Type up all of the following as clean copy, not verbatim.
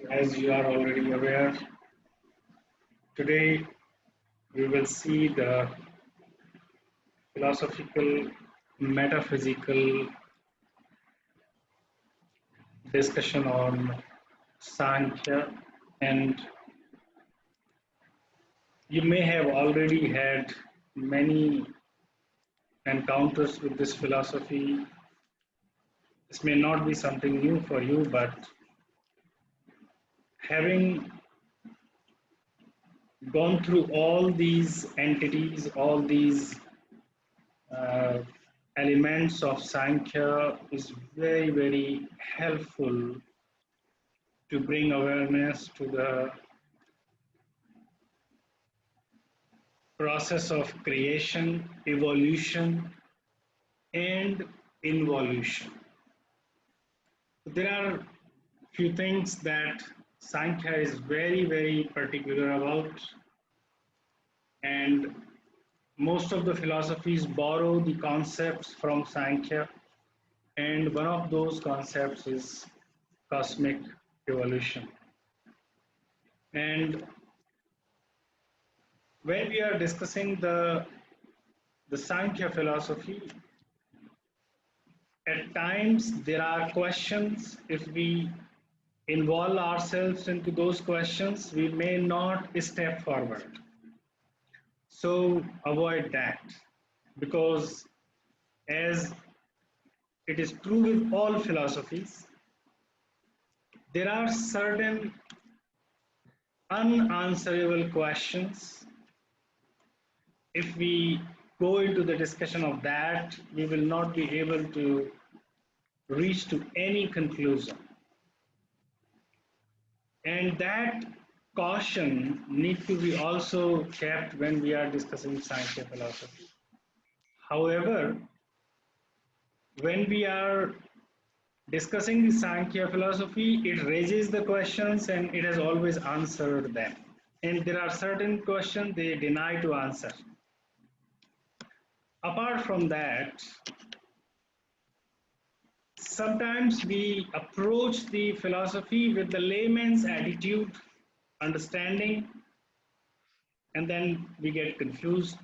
As you are already aware, today we will see the philosophical, metaphysical discussion on Sankhya, and you may have already had many encounters with this philosophy. This may not be something new for you, but having gone through all these entities, all these uh, elements of Sankhya is very, very helpful to bring awareness to the process of creation, evolution, and involution. There are few things that Sankhya is very, very particular about, and most of the philosophies borrow the concepts from Sankhya, and one of those concepts is cosmic evolution. And when we are discussing the Sankhya philosophy, at times there are questions. If we involve ourselves into those questions, we may not step forward. So avoid that, because as it is true with all philosophies, there are certain unanswerable questions. If we go into the discussion of that, we will not be able to reach to any conclusion. And that caution needs to be also kept when we are discussing Sankhya philosophy. However, when we are discussing the Sankhya philosophy, it raises the questions and it has always answered them. And there are certain questions they deny to answer. Apart from that, sometimes we approach the philosophy with the layman's attitude, understanding, and then we get confused.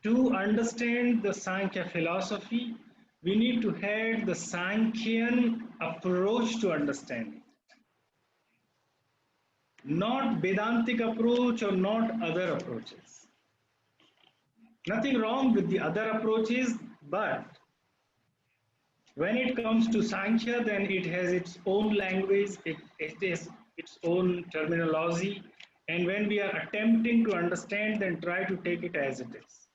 To understand the Sankhya philosophy, we need to have the Sankhyan approach to understanding. Not Vedantic approach or not other approaches. Nothing wrong with the other approaches, but when it comes to Sankhya, then it has its own language, it is its own terminology, and when we are attempting to understand, then try to take it as it is.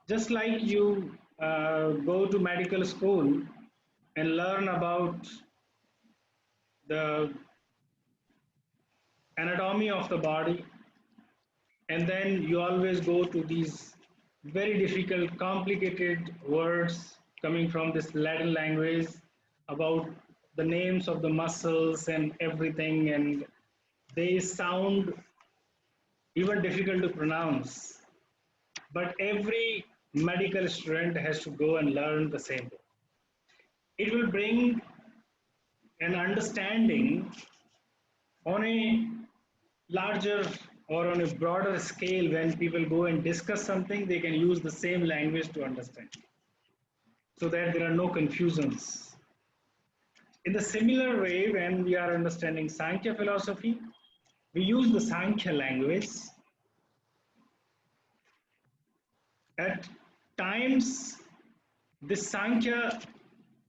Just like you go to medical school and learn about the anatomy of the body, and then you always go to these very difficult, complicated words coming from this Latin language about the names of the muscles and everything, and they sound even difficult to pronounce. But every medical student has to go and learn the same way. It will bring an understanding on a larger or on a broader scale. When people go and discuss something, they can use the same language to understand, so that there are no confusions. In the similar way, when we are understanding Sankhya philosophy, we use the Sankhya language. At times, this Sankhya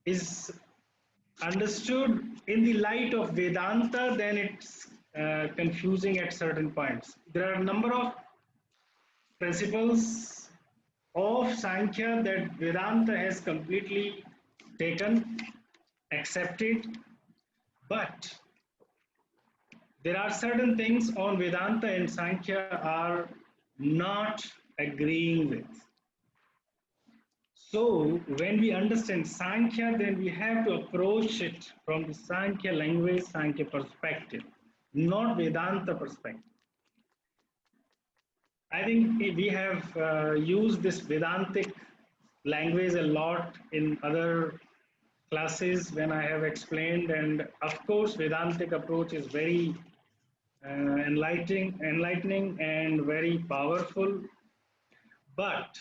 is understood in the light of Vedanta, then it's confusing at certain points. There are a number of principles of Sankhya that Vedanta has completely taken, accepted, but there are certain things on Vedanta and Sankhya are not agreeing with. So when we understand Sankhya, then we have to approach it from the Sankhya language, Sankhya perspective, not Vedanta perspective. I think we have used this Vedantic language a lot in other classes when I have explained, and of course, Vedantic approach is very enlightening and very powerful. But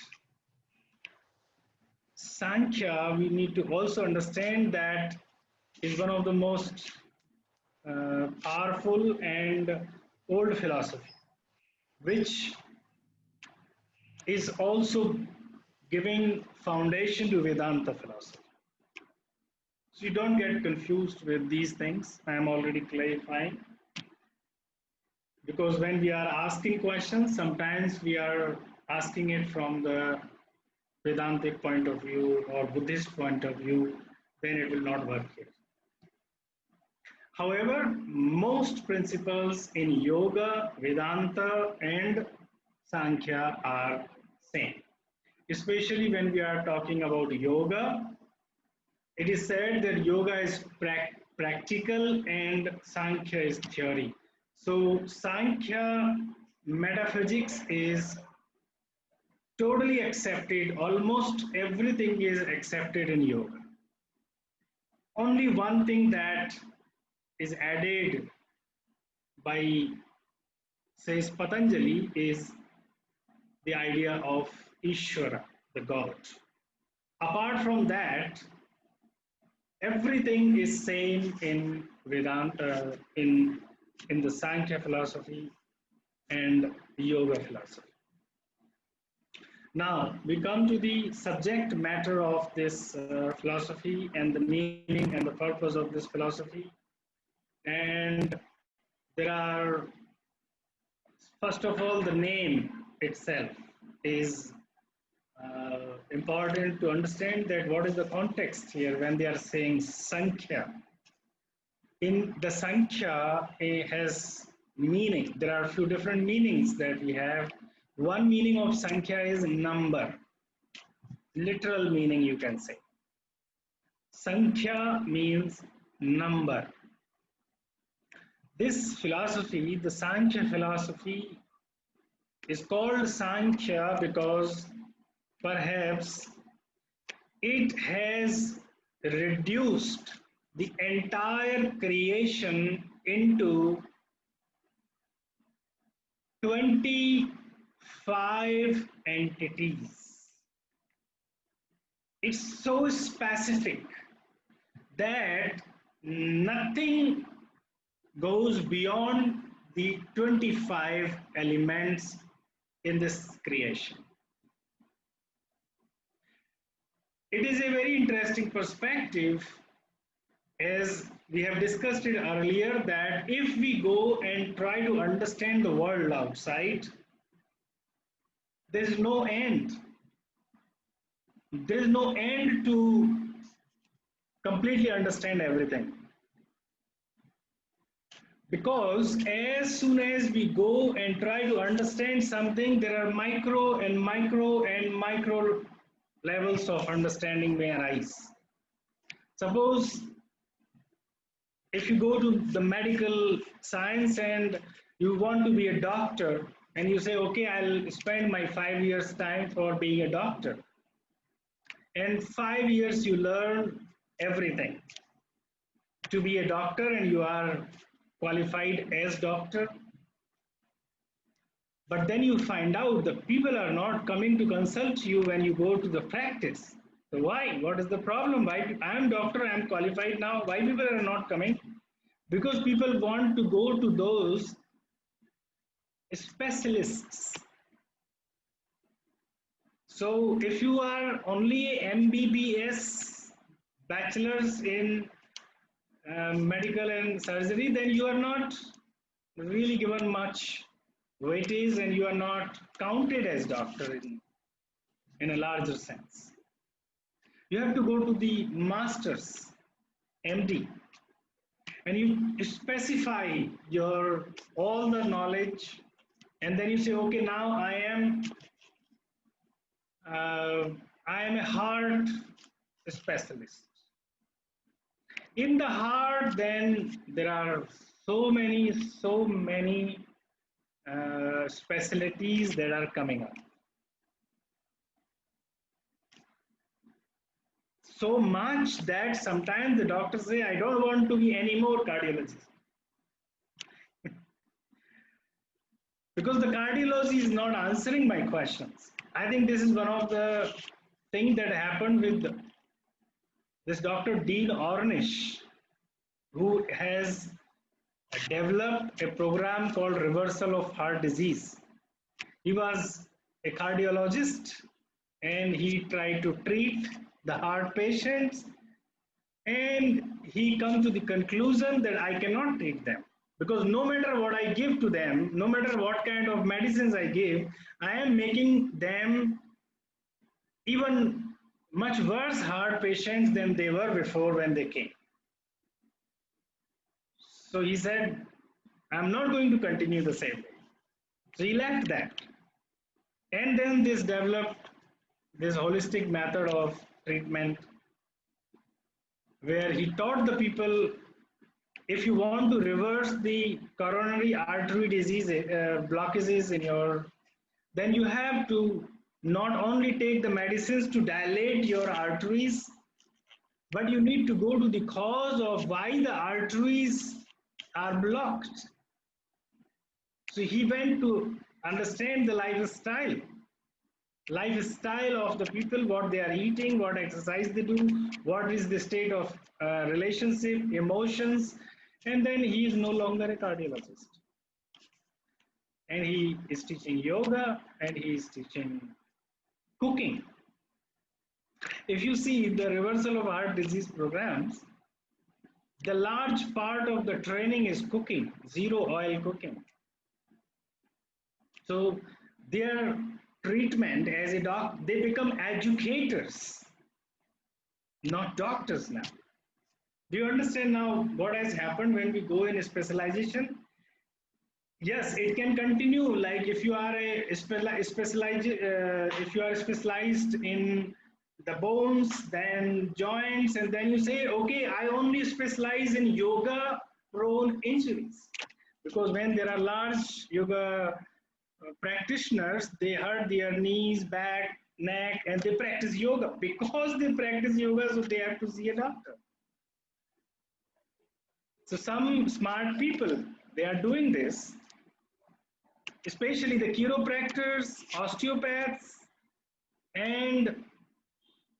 Sankhya, we need to also understand that is one of the most powerful and old philosophy, which is also giving foundation to Vedanta philosophy. So you don't get confused with these things. I am already clarifying. Because when we are asking questions, sometimes we are asking it from the Vedantic point of view or Buddhist point of view, then it will not work here. However, most principles in yoga, Vedanta, and Sankhya are same. Especially when we are talking about yoga, it is said that yoga is practical and Sankhya is theory. So Sankhya metaphysics is totally accepted. Almost everything is accepted in yoga. Only one thing that is added by, says Patanjali, is the idea of Ishvara, the God. Apart from that, everything is same in Vedanta, in the Sankhya philosophy and yoga philosophy. Now we come to the subject matter of this philosophy and the meaning and the purpose of this philosophy. And there are, first of all, the name itself is important to understand that what is the context here when they are saying Sankhya. In the Sankhya, it has meaning. There are a few different meanings that we have. One meaning of Sankhya is number, literal meaning you can say. Sankhya means number. This philosophy, the Sankhya philosophy, is called Sankhya because perhaps it has reduced the entire creation into 25 entities. It's so specific that nothing goes beyond the 25 elements in this creation. It is a very interesting perspective, as we have discussed it earlier, that if we go and try to understand the world outside, there is no end. There is no end to completely understand everything. Because as soon as we go and try to understand something, there are micro and micro and micro levels of understanding may arise. Suppose if you go to the medical science and you want to be a doctor and you say, okay, I'll spend my 5 years time for being a doctor. And 5 years you learn everything to be a doctor and you are qualified as doctor. But then you find out the people are not coming to consult you when you go to the practice. So why? What is the problem? Why? I am doctor, I am qualified now. Why people are not coming? Because people want to go to those specialists. So if you are only a MBBS, bachelor's in medical and surgery, then you are not really given much weightage and you are not counted as doctor in a larger sense. You have to go to the master's, MD, and you specify your all the knowledge, and then you say, okay, now I am a heart specialist. In the heart, then there are so many specialties that are coming up. so much that sometimes the doctors say, I don't want to be any more cardiologist because the cardiology is not answering my questions. I think this is one of the things that happened with this Dr. Dean Ornish, who has developed a program called Reversal of Heart Disease. He was a cardiologist and he tried to treat the heart patients, and he comes to the conclusion that I cannot treat them because no matter what I give to them, no matter what kind of medicines I give, I am making them even much worse heart patients than they were before when they came. So he said, I'm not going to continue the same way. So he left that. And then this developed this holistic method of treatment where he taught the people, if you want to reverse the coronary artery disease blockages in your, then you have to not only take the medicines to dilate your arteries, but you need to go to the cause of why the arteries are blocked. So he went to understand the lifestyle of the people, what they are eating, what exercise they do, what is the state of relationship, emotions, and then he is no longer a cardiologist. And he is teaching yoga and he is teaching cooking. If you see the reversal of heart disease programs, the large part of the training is cooking, zero oil cooking. So their treatment as a doc, they become educators, not doctors now. Do you understand now what has happened when we go in a specialization? Yes, it can continue. Like if you are a specialized, if you are specialized in the bones, then joints, and then you say, okay, I only specialize in yoga-prone injuries, because when there are large yoga practitioners, they hurt their knees, back, neck, and they practice yoga. Because they practice yoga, so they have to see a doctor. So some smart people, they are doing this, especially the chiropractors, osteopaths, and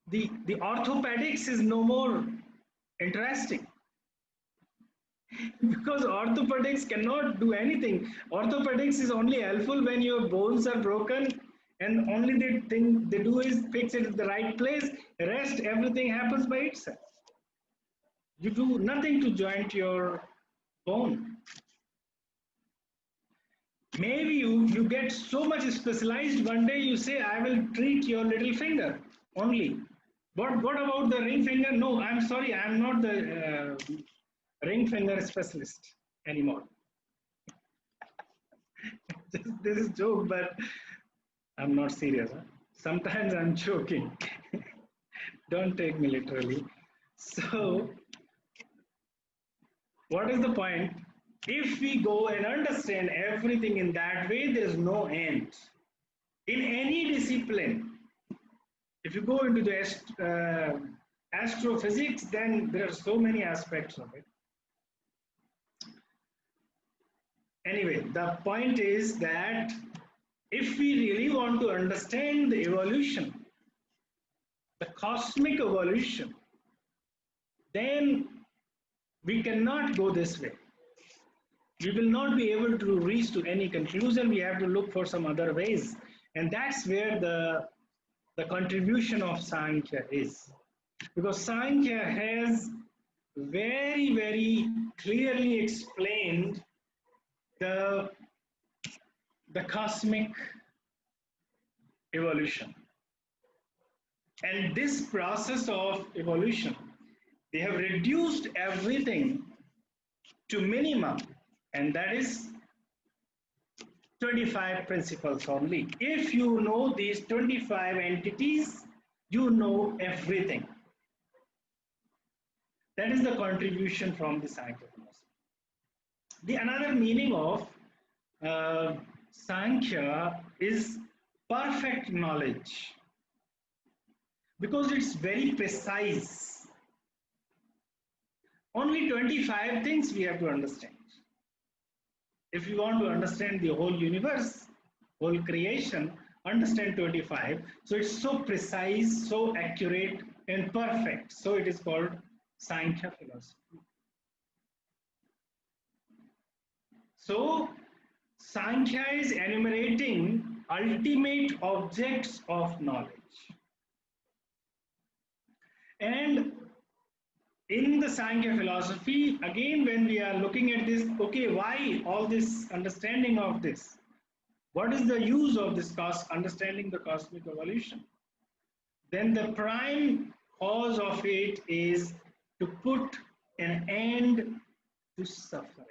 the orthopedics is no more interesting because orthopedics cannot do anything. Orthopedics is only helpful when your bones are broken, and only the thing they do is fix it at the right place. The rest, everything happens by itself. You do nothing to joint your bone. Maybe you get so much specialized one day you say, I will treat your little finger only. But what about the ring finger? No, I'm sorry, I'm not the ring finger specialist anymore. This is joke, but I'm not serious. Huh? Sometimes I'm joking. Don't take me literally. So, what is the point? If we go and understand everything in that way, there's no end. In any discipline, if you go into the astrophysics, then there are so many aspects of it. Anyway, the point is that if we really want to understand the evolution, the cosmic evolution, then we cannot go this way. We will not be able to reach to any conclusion. We have to look for some other ways. And that's where the contribution of Sankhya is. Because Sankhya has very, very clearly explained the cosmic evolution. And this process of evolution, they have reduced everything to minimum, and that is 25 principles only. If you know these 25 entities, you know everything. That is the contribution from the Sankhya philosophy. The another meaning of Sankhya is perfect knowledge. because it's very precise. Only 25 things we have to understand. If you want to understand the whole universe, whole creation, understand 25. So it's so precise, so accurate and perfect. So it is called Sankhya philosophy. So Sankhya is enumerating ultimate objects of knowledge. And in the Sankhya philosophy, again, when we are looking at this, okay, why all this understanding of this? What is the use of this understanding the cosmic evolution? Then the prime cause of it is to put an end to suffering.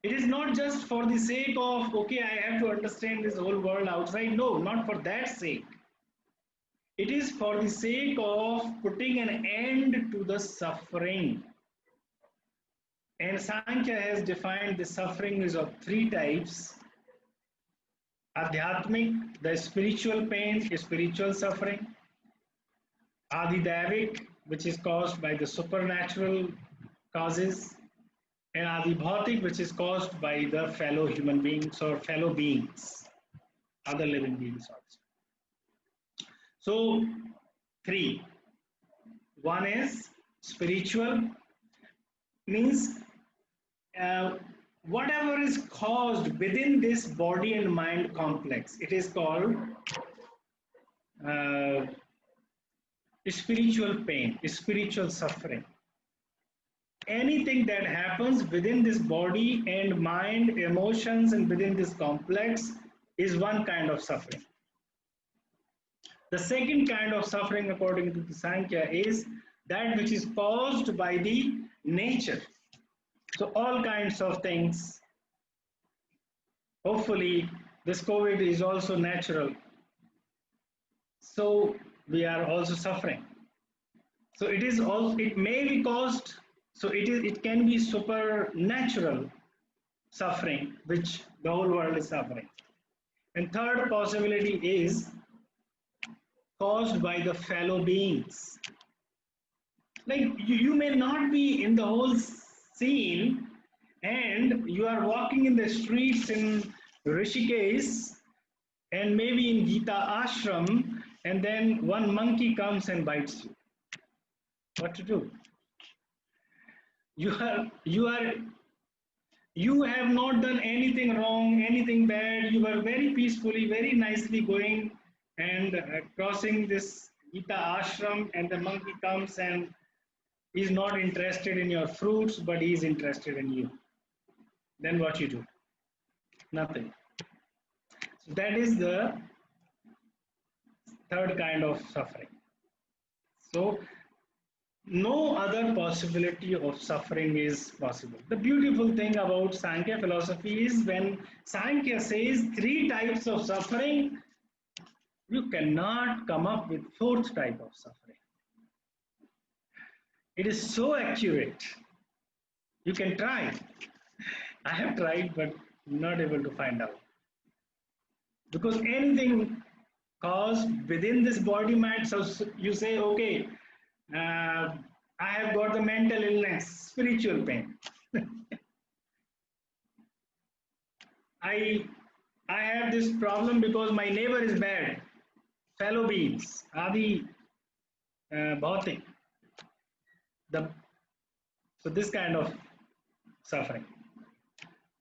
It is not just for the sake of, okay, I have to understand this whole world outside. No, not for that sake. It is for the sake of putting an end to the suffering. And Sankhya has defined the suffering is of three types. Adhyatmic, the spiritual pain, spiritual suffering. Adidavik, which is caused by the supernatural causes. And Adibhautik, which is caused by the fellow human beings or fellow beings, other living beings also. So, three. One is spiritual, means whatever is caused within this body and mind complex, it is called spiritual pain, spiritual suffering. Anything that happens within this body and mind, emotions, and within this complex is one kind of suffering. The second kind of suffering, according to the Sankhya, is that which is caused by the nature. So all kinds of things. Hopefully, this COVID is also natural. So we are also suffering. So it is also, it may be caused. So it can be supernatural suffering, which the whole world is suffering. And third possibility is caused by the fellow beings. Like you may not be in the whole scene and you are walking in the streets in Rishikesh and maybe in Gita ashram, and then one monkey comes and bites you. What to do? You have not done anything wrong, anything bad. You were very peacefully, very nicely going and crossing this Gita ashram, and the monkey comes and is not interested in your fruits, but he is interested in you. Then what you do? Nothing. So that is the third kind of suffering. So no other possibility of suffering is possible. The beautiful thing about Sankhya philosophy is when Sankhya says three types of suffering, you cannot come up with fourth type of suffering. It is so accurate. You can try. I have tried, but not able to find out. Because anything caused within this body mind, so you say, okay, I have got the mental illness, spiritual pain. I have this problem because my neighbor is bad, fellow beings, adi bhautik. So this kind of suffering.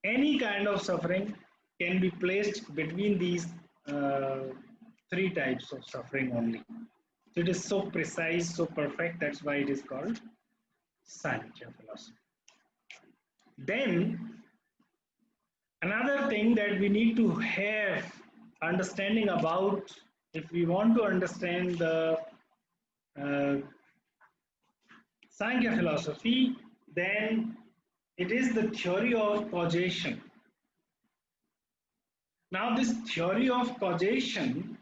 Any kind of suffering can be placed between these three types of suffering only. So it is so precise, so perfect, that's why it is called Sankhya philosophy. Then, another thing that we need to have understanding about, if we want to understand the Sankhya philosophy, then it is the theory of causation. Now, this theory of causation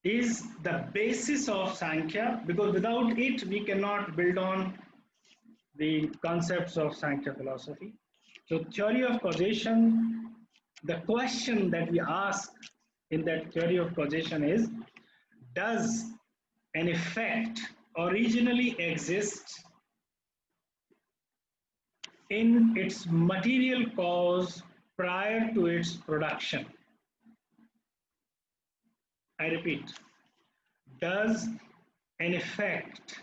is the basis of Sankhya, because without it we cannot build on the concepts of Sankhya philosophy. So theory of causation, the question that we ask in that theory of causation is, does an effect originally exist in its material cause prior to its production? I repeat, does an effect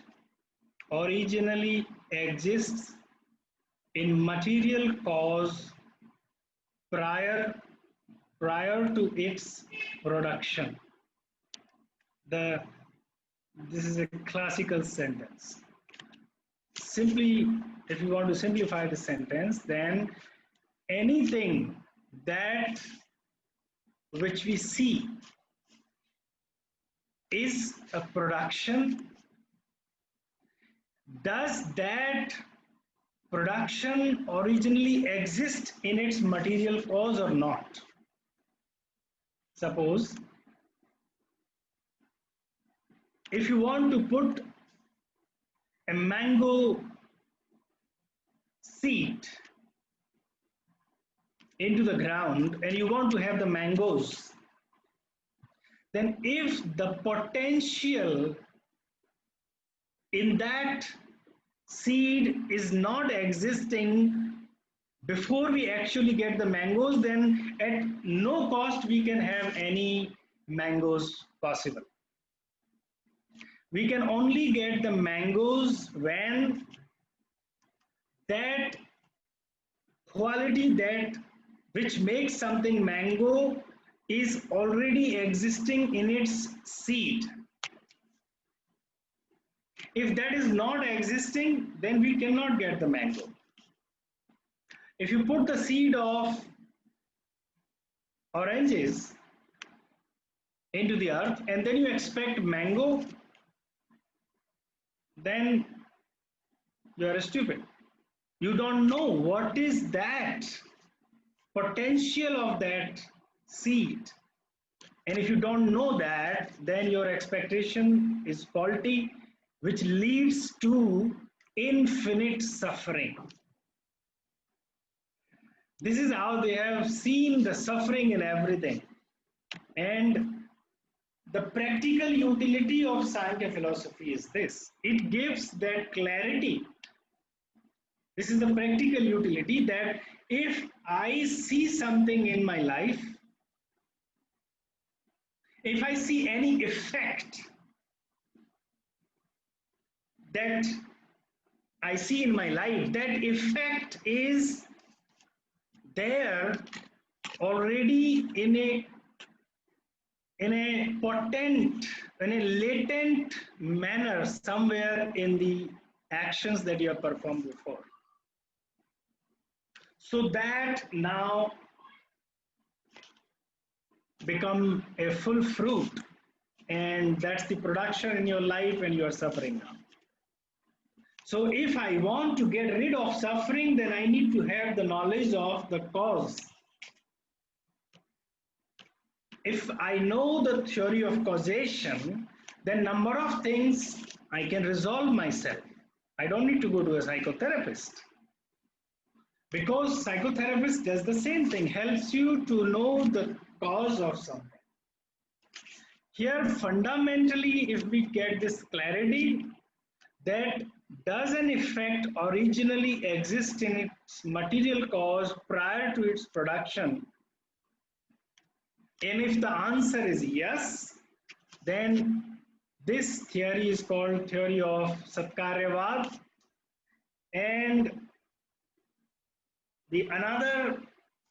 originally exist in material cause prior to its production? The This is a classical sentence. Simply, if you want to simplify the sentence, then anything that which we see is a production. Does that production originally exist in its material cause or not? Suppose if you want to put a mango seed into the ground and you want to have the mangoes, then if the potential in that seed is not existing before we actually get the mangoes, then at no cost we can have any mangoes possible. We can only get the mangoes when that quality that which makes something mango is already existing in its seed. If that is not existing, then we cannot get the mango. If you put the seed of oranges into the earth and then you expect mango, then you are stupid. You don't know what is that potential of that seed. And if you don't know that, then your expectation is faulty, which leads to infinite suffering. This is how they have seen the suffering in everything. And the practical utility of Sankhya philosophy is this. It gives that clarity. This is the practical utility, that if I see something in my life, if I see any effect that I see in my life, that effect is there already in a latent manner somewhere in the actions that you have performed before. So that now become a full fruit, and that's the production in your life when you are suffering now. So if I want to get rid of suffering, then I need to have the knowledge of the cause. If I know the theory of causation, then number of things I can resolve myself. I don't need to go to a psychotherapist, because psychotherapist does the same thing, helps you to know the cause of something. Here, fundamentally, if we get this clarity that does an effect originally exist in its material cause prior to its production, and if the answer is yes, then this theory is called theory of Satkaryavad. And the another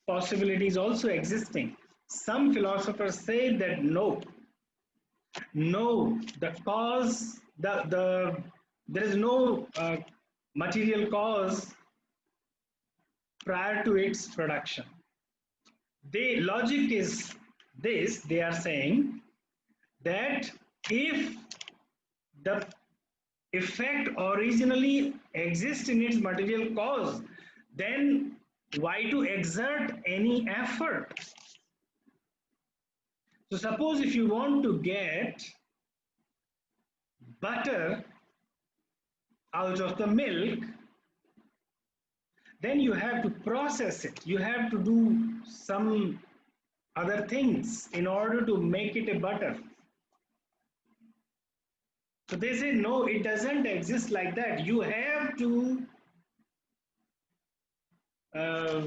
possibility is also existing. Some philosophers say that no, the cause, there is no material cause prior to its production. The logic is this: they are saying that if the effect originally exists in its material cause, then why to exert any effort? So suppose if you want to get butter out of the milk, then you have to process it. You have to do some other things in order to make it a butter. So they say, no, it doesn't exist like that. You have to, uh,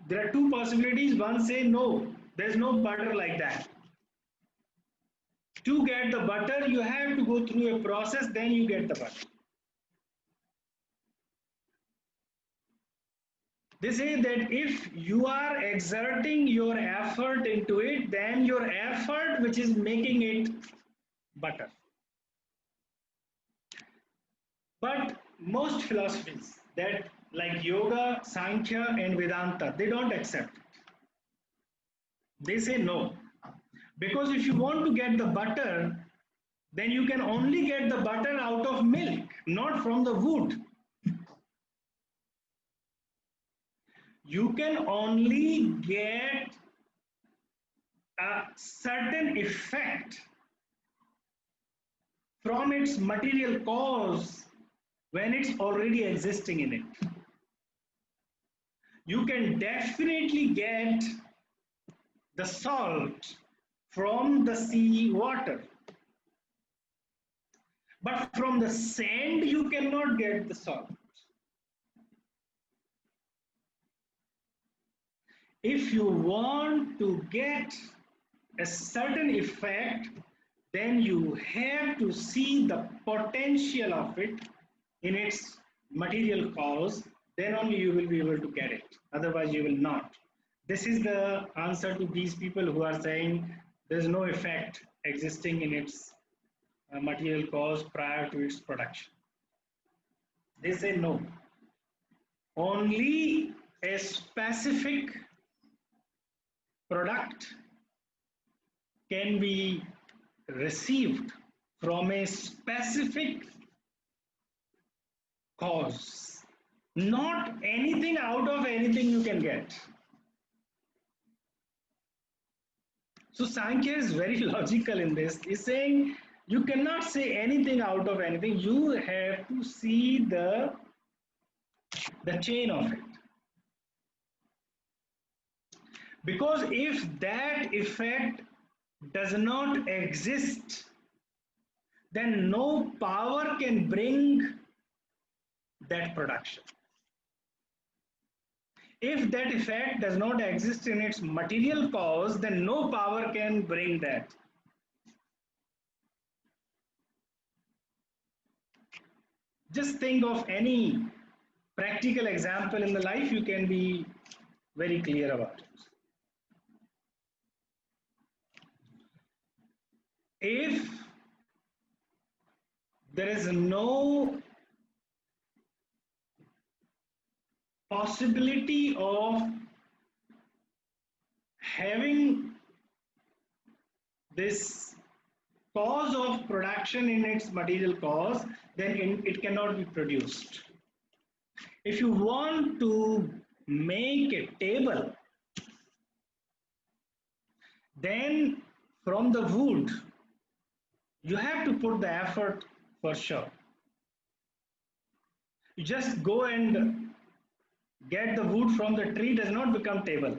there are two possibilities. One say, no, there's no butter like that. To get the butter, you have to go through a process, then you get the butter. They say that if you are exerting your effort into it, then your effort which is making it butter. But most philosophies that like yoga, Sankhya and Vedanta, they don't accept it. They say no. Because if you want to get the butter, then you can only get the butter out of milk, not from the wood. You can only get a certain effect from its material cause when it's already existing in it. You can definitely get the salt from the sea water, but from the sand you cannot get the salt. If you want to get a certain effect, then you have to see the potential of it in its material cause, then only you will be able to get it. Otherwise, you will not. This is the answer to these people who are saying there is no effect existing in its material cause prior to its production. They say no. Only a specific product can be received from a specific cause. Not anything out of anything you can get. So Sankhya is very logical in this. He's saying you cannot say anything out of anything. You have to see the chain of it. Because if that effect does not exist, then no power can bring that production. If that effect does not exist in its material cause, then no power can bring that. Just think of any practical example in the life, you can be very clear about it. If there is no possibility of having this cause of production in its material cause, then it cannot be produced. If you want to make a table, then from the wood, you have to put the effort for sure. You just go and get the wood from the tree does not become table.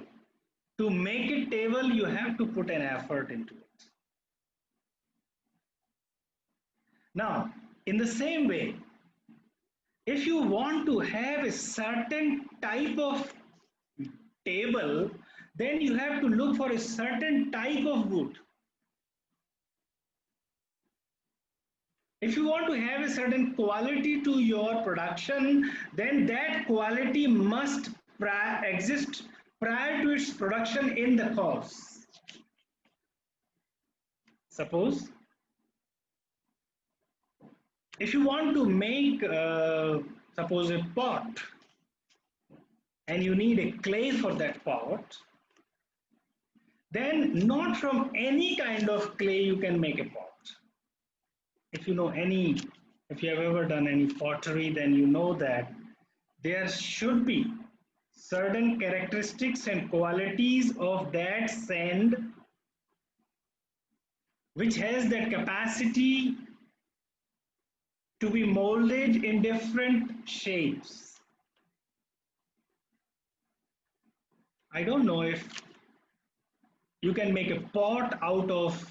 To make it table, you have to put an effort into it. Now, in the same way, if you want to have a certain type of table, then you have to look for a certain type of wood. If you want to have a certain quality to your production, then that quality must exist prior to its production in the cause. Suppose, if you want to make, suppose a pot, and you need a clay for that pot, then not from any kind of clay you can make a pot. If you know if you have ever done any pottery, then you know that there should be certain characteristics and qualities of that sand which has that capacity to be molded in different shapes. I don't know if you can make a pot out of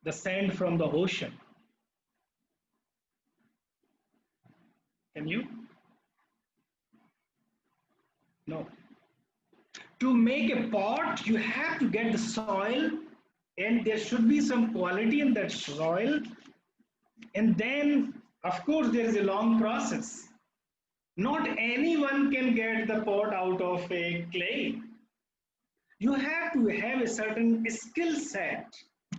the sand from the ocean. Can you? No. To make a pot, you have to get the soil, and there should be some quality in that soil. And then, of course, there is a long process. Not anyone can get the pot out of a clay. You have to have a certain skill set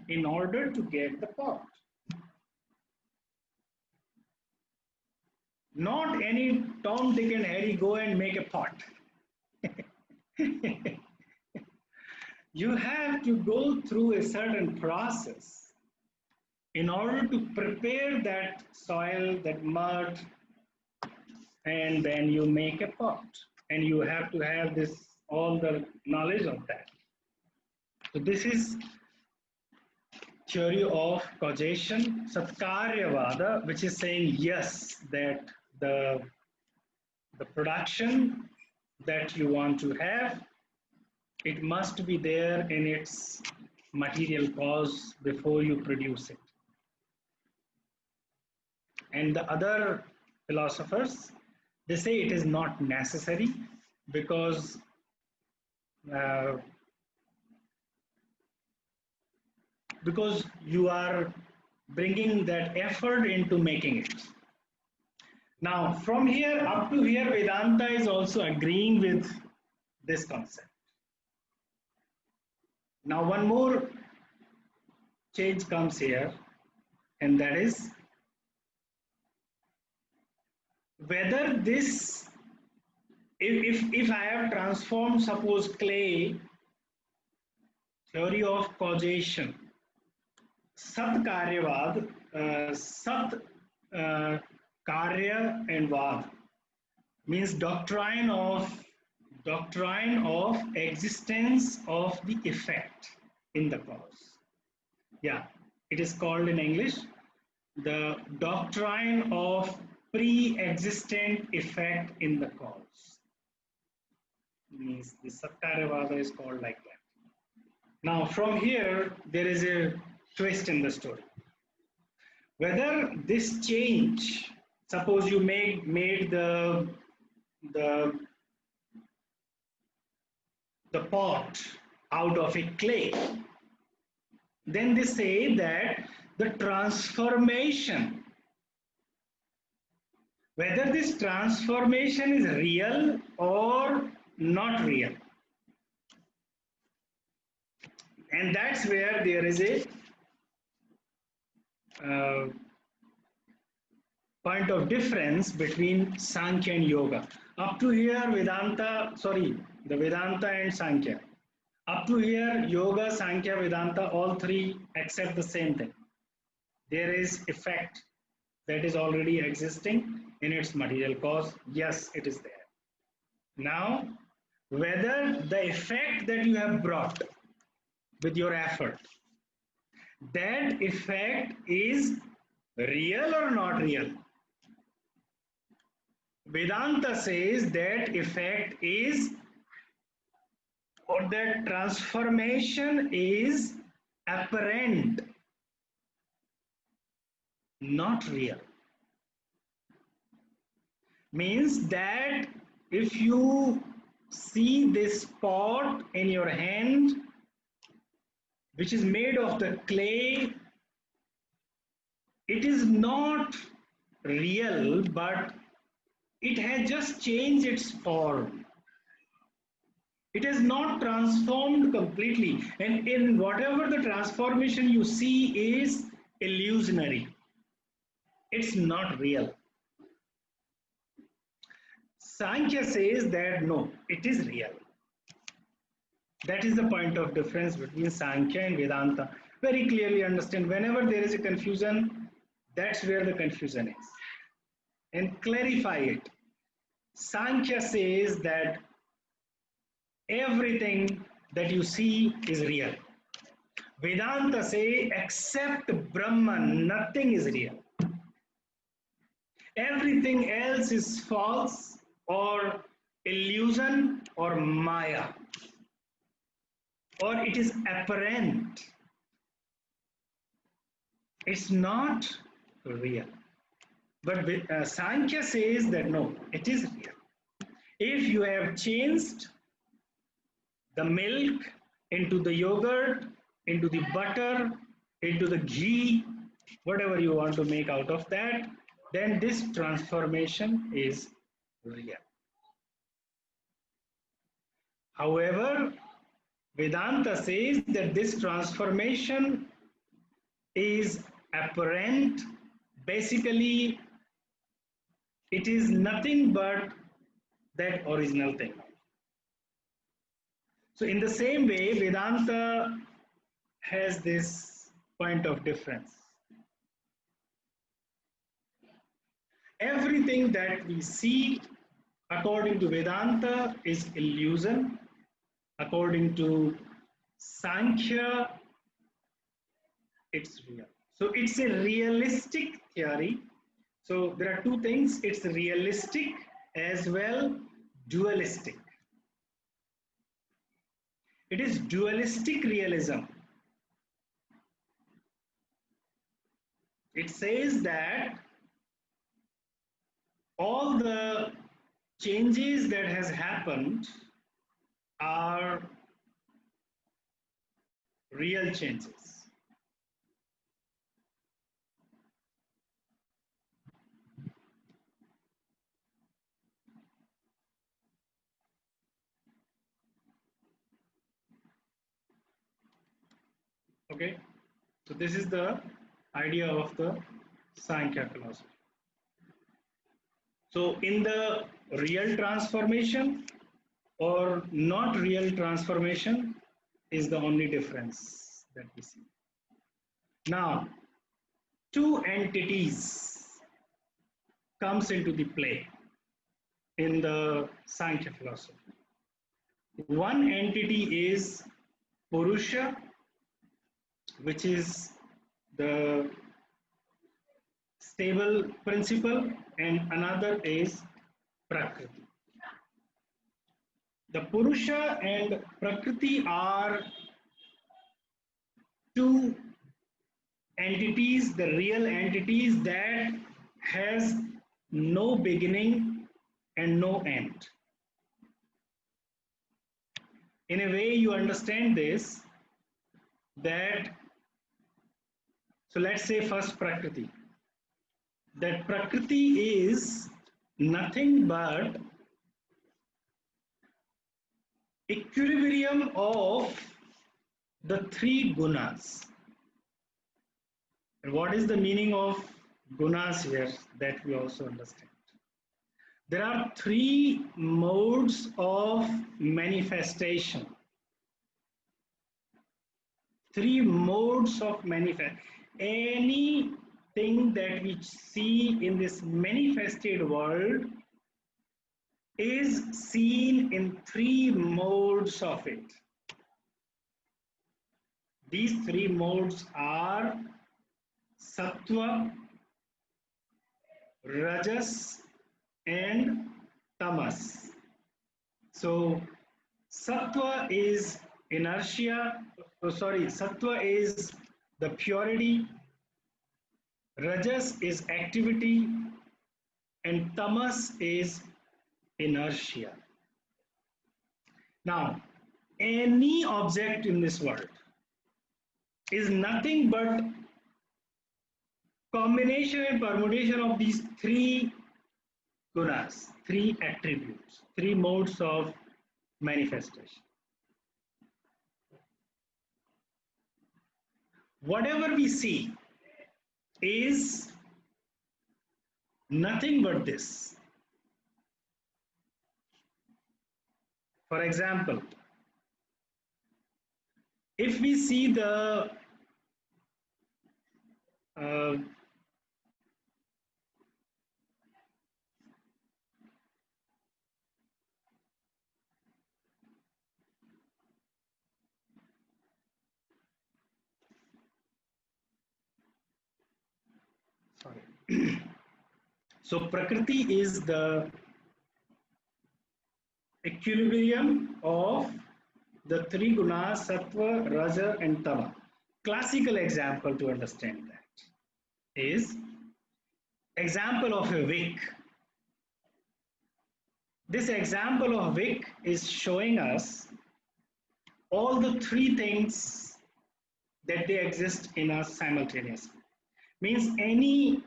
in order to get the pot. Not any Tom, Dick, and Harry go and make a pot. You have to go through a certain process in order to prepare that soil, that mud, and then you make a pot. And you have to have this, all the knowledge of that. So this is theory of causation, Satkaryavada, which is saying yes, that the production that you want to have, it must be there in its material cause before you produce it. And the other philosophers, they say it is not necessary because you are bringing that effort into making it. Now, from here up to here, Vedanta is also agreeing with this concept. Now, one more change comes here, and that is whether this, if I have transformed, suppose, clay, theory of causation, Sat Karyavad, Sat Karya and Vad means doctrine of existence of the effect in the cause. Yeah, it is called in English the doctrine of pre-existent effect in the cause. Means the Satkaryavada is called like that. Now from here there is a twist in the story. Whether this change, suppose you made the pot out of a clay, then they say that the transformation, whether this transformation is real or not real, and that's where there is a point of difference between Sankhya and Yoga. Up to here, the Vedanta and Sankhya. Up to here, Yoga, Sankhya, Vedanta, all three accept the same thing. There is effect that is already existing in its material cause. Yes, it is there. Now, whether the effect that you have brought with your effort, that effect is real or not real. Vedanta says that effect is, or that transformation is apparent, not real. Means that if you see this pot in your hand, which is made of the clay, it is not real, but it has just changed its form. It is not transformed completely, and in whatever the transformation you see is illusionary. It's not real. Sankhya says that no, it is real. That is the point of difference between Sankhya and Vedanta. Very clearly understand, whenever there is a confusion, that's where the confusion is. And clarify it. Sankhya says that everything that you see is real. Vedanta say except Brahman, nothing is real. Everything else is false or illusion or Maya, or it is apparent. It's not real. But Sankhya says that no, it is real. If you have changed the milk into the yogurt, into the butter, into the ghee, whatever you want to make out of that, then this transformation is real. However, Vedanta says that this transformation is apparent. Basically, it is nothing but that original thing. So, in the same way, Vedanta has this point of difference. Everything that we see according to Vedanta is illusion. According to Sankhya, it's real. So it's a realistic theory. So there are two things, it's realistic as well dualistic. It is dualistic realism. It says that all the changes that has happened are real changes. Okay, so this is the idea of the Sankhya philosophy. So in the real transformation or not real transformation is the only difference that we see. Now, two entities comes into the play in the Sankhya philosophy. One entity is Purusha, which is the stable principle, and another is Prakrati. The Purusha and Prakriti are two entities, the real entities that has no beginning and no end. In a way, you understand this, that, so let's say first Prakriti. That Prakriti is nothing but equilibrium of the three gunas. And what is the meaning of gunas here? That we also understand. There are three modes of manifestation. Three modes of manifest. Anything that we see in this manifested world is seen in three modes of it. These three modes are sattva, rajas, and tamas. So sattva is inertia, sattva is the purity, rajas is activity, and tamas is inertia. Now, any object in this world is nothing but combination and permutation of these three gunas, three attributes, three modes of manifestation. Whatever we see is nothing but this. For example, if we see the so Prakriti is the equilibrium of the three gunas, sattva, raja, and tama. Classical example to understand that. is example of a wick. This example of wick is showing us all the three things that they exist in us simultaneously. Means anything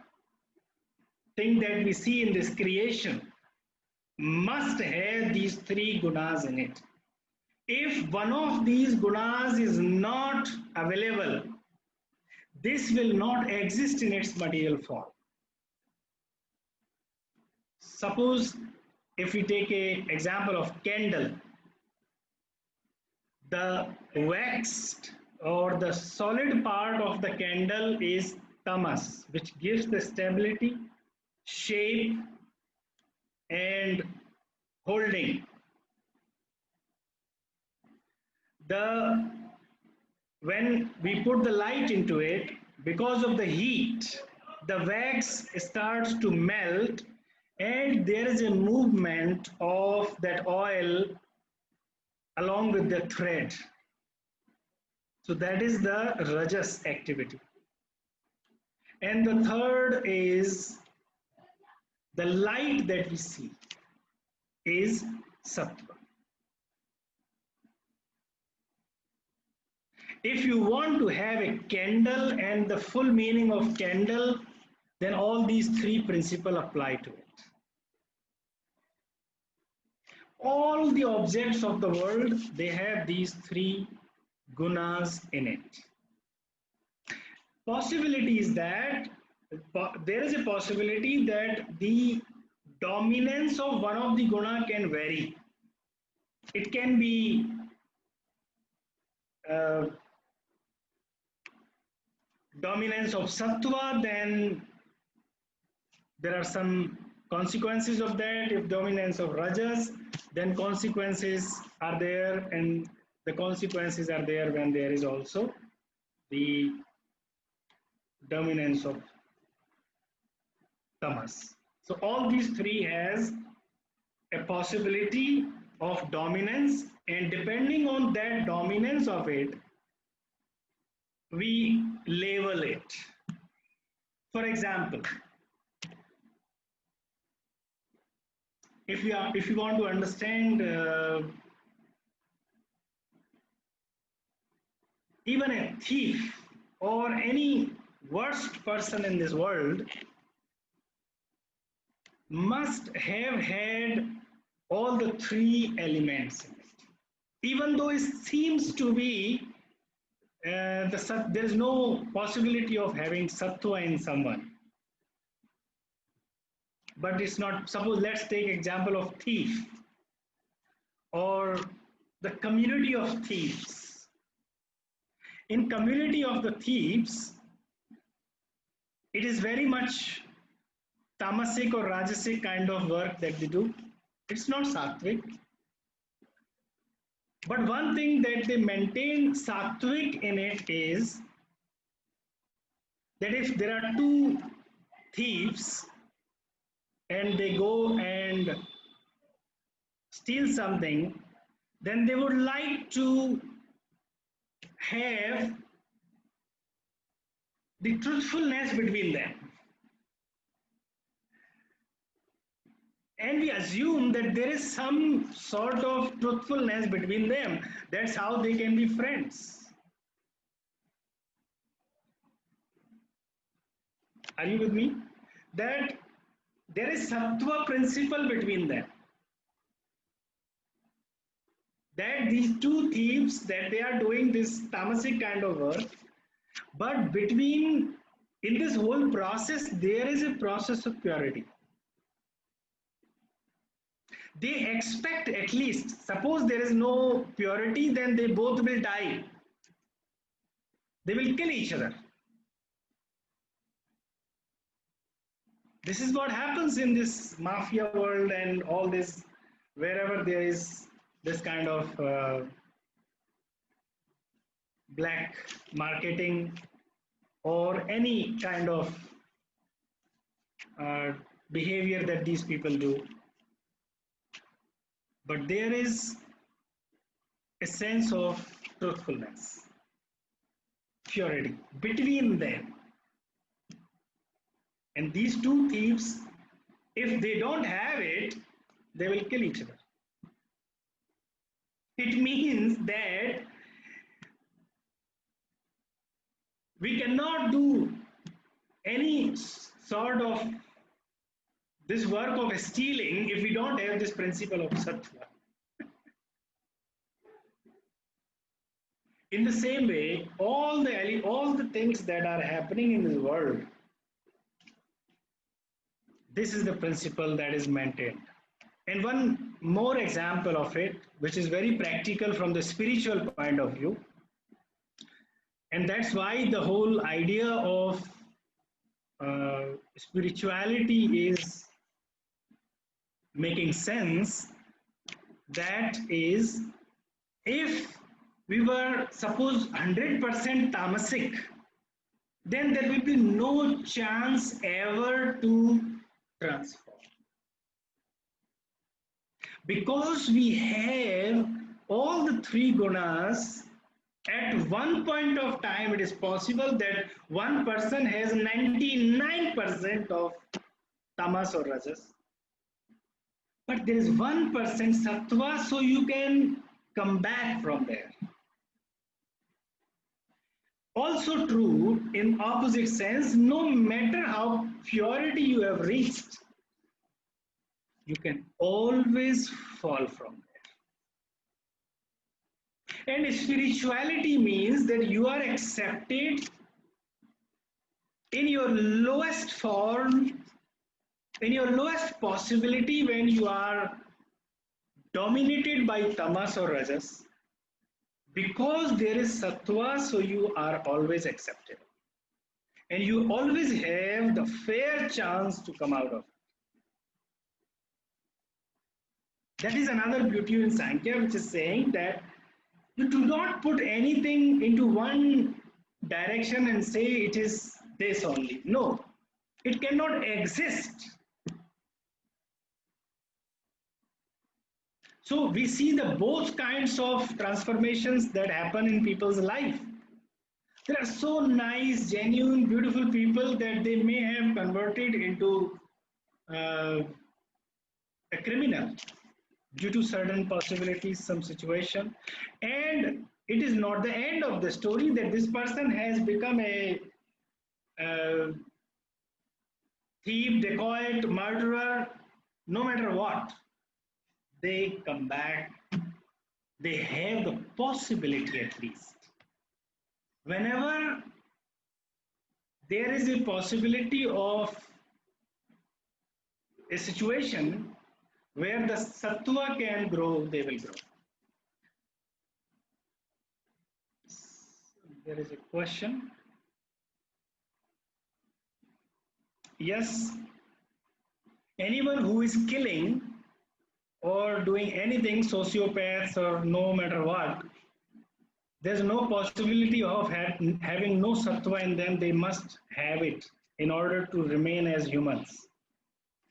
that we see in this creation must have these three gunas in it. If one of these gunas is not available, this will not exist in its material form. Suppose if we take an example of candle, the waxed or the solid part of the candle is tamas, which gives the stability, shape, and holding. When we put the light into it, because of the heat, the wax starts to melt and there is a movement of that oil along with the thread. So that is the rajas activity. And the third is the light that we see is sattva. If you want to have a candle and the full meaning of candle, then all these three principles apply to it. All the objects of the world, they have these three gunas in it. Possibility is that there is a possibility that the dominance of one of the guna can vary. It can be dominance of sattva, then there are some consequences of that. If dominance of rajas, then consequences are there, and the consequences are there when there is also the dominance of tamas. So all these three has a possibility of dominance, and depending on that dominance of it, we label it. For example, if you want to understand even a thief or any worst person in this world must have had all the three elements in it. Even though it seems to be there is no possibility of having sattva in someone. But it's not, suppose let's take example of thief or the community of thieves. In community of the thieves, it is very much tamasic or rajasic kind of work that they do. It's not sattvic. But one thing that they maintain sattvic in it is that if there are two thieves and they go and steal something, then they would like to have the truthfulness between them. And we assume that there is some sort of truthfulness between them. That's how they can be friends. Are you with me? That there is sattva principle between them. That these two thieves, that they are doing this tamasic kind of work, but in this whole process, there is a process of purity. They expect at least, suppose there is no purity, then they both will die. They will kill each other. This is what happens in this mafia world and all this, wherever there is this kind of black marketing or any kind of behavior that these people do. But there is a sense of truthfulness, purity between them. And these two thieves, if they don't have it, they will kill each other. It means that we cannot do any sort of this work of stealing if we don't have this principle of sattva. In the same way, all the things that are happening in this world, this is the principle that is maintained. And one more example of it, which is very practical from the spiritual point of view, and that's why the whole idea of spirituality is making sense. That is, if we were suppose 100% tamasic, then there will be no chance ever to transform. Because we have all the three gunas, at one point of time it is possible that one person has 99% of tamas or rajas, but there is 1% sattva, so you can come back from there. Also true in opposite sense, no matter how purity you have reached, you can always fall from there. And spirituality means that you are accepted in your lowest form, in your lowest possibility, when you are dominated by tamas or rajas. Because there is sattva, so you are always accepted. And you always have the fair chance to come out of it. That is another beauty in Sankhya, which is saying that you do not put anything into one direction and say it is this only. No, it cannot exist. So we see the both kinds of transformations that happen in people's life. There are so nice, genuine, beautiful people that they may have converted into a criminal due to certain possibilities, some situation. And it is not the end of the story that this person has become a thief, dacoit, murderer, no matter what. They come back, they have the possibility at least. Whenever there is a possibility of a situation where the sattva can grow, they will grow. There is a question. Yes, anyone who is killing or doing anything, sociopaths or no matter what, there's no possibility of having no sattva in them. They must have it in order to remain as humans.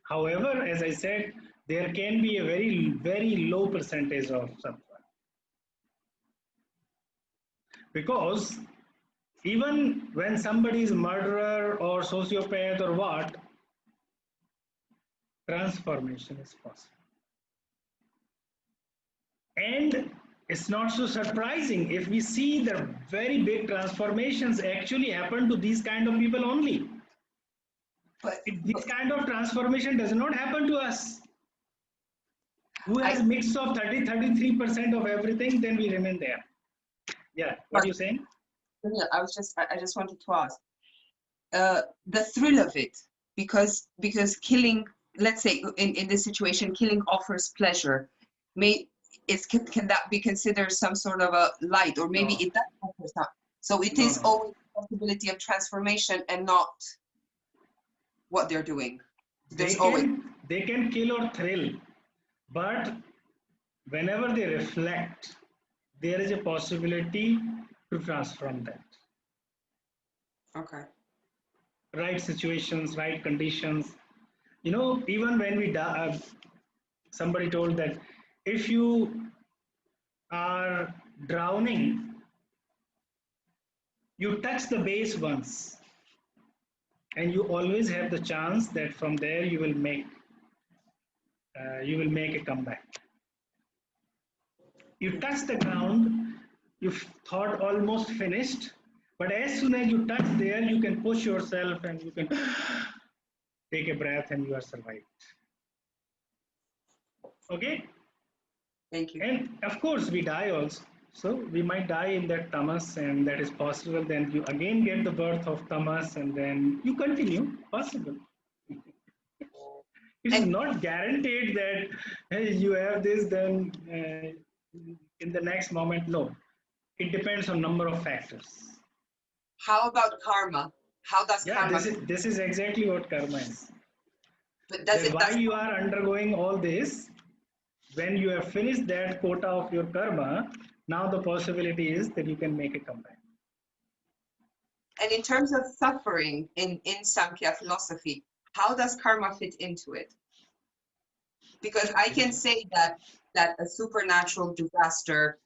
However, as I said, there can be a very, very low percentage of sattva. Because even when somebody is murderer or sociopath or what, transformation is possible. And it's not so surprising if we see the very big transformations actually happen to these kind of people only. But this kind of transformation does not happen to us. Who has mix of 33% of everything, then we remain there. Yeah, what are you saying? I just wanted to ask, the thrill of it, because killing, let's say in this situation, killing offers pleasure. Can that be considered some sort of a light, or maybe it does not? So it is always a possibility of transformation and not what they're doing. They can kill or thrill, but whenever they reflect, there is a possibility to transform that. Okay. Right situations, right conditions. You know, even when we die, somebody told that if you are drowning, you touch the base once. and you always have the chance that from there you will make a comeback. You touch the ground, you thought almost finished, but as soon as you touch there, you can push yourself and you can take a breath and you are survived. Okay? Thank you. And of course, we die also. So we might die in that tamas, and that is possible. Then you again get the birth of tamas, and then you continue. Possible. It is And not guaranteed that hey, you have this, then in the next moment, no. It depends on number of factors. how about karma? How does Yeah, karma? this is exactly what karma is. But does That it why does you are undergoing all this, when you have finished that quota of your karma, now the possibility is that you can make a comeback. and in terms of suffering in Samkhya philosophy, how does karma fit into it? Because I can say that a supernatural disaster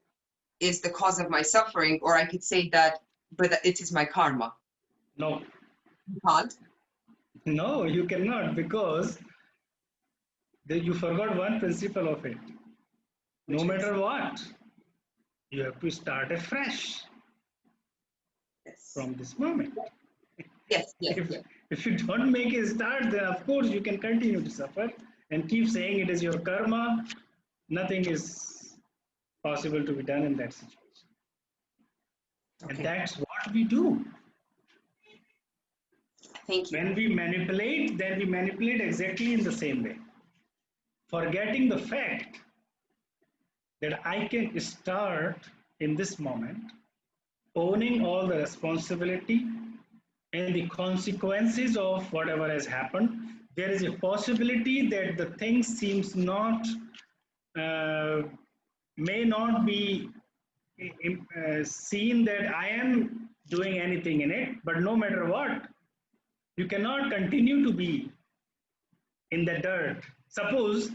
is the cause of my suffering, or I could say that, but it is my karma. No, You can't. no, you cannot, because you forgot one principle of it. No Which is, matter what, you have to start afresh yes, from this moment. yes, yes, If, yes. if you don't make a start, then of course you can continue to suffer and keep saying it is your karma. Nothing is possible to be done in that situation. And Okay, that's what we do. thank you. When we manipulate, then we manipulate exactly in the same way, forgetting the fact that I can start in this moment, owning all the responsibility and the consequences of whatever has happened. There is a possibility that the thing seems not, uh, may not be seen that I am doing anything in it, but no matter what, you cannot continue to be in the dirt. Suppose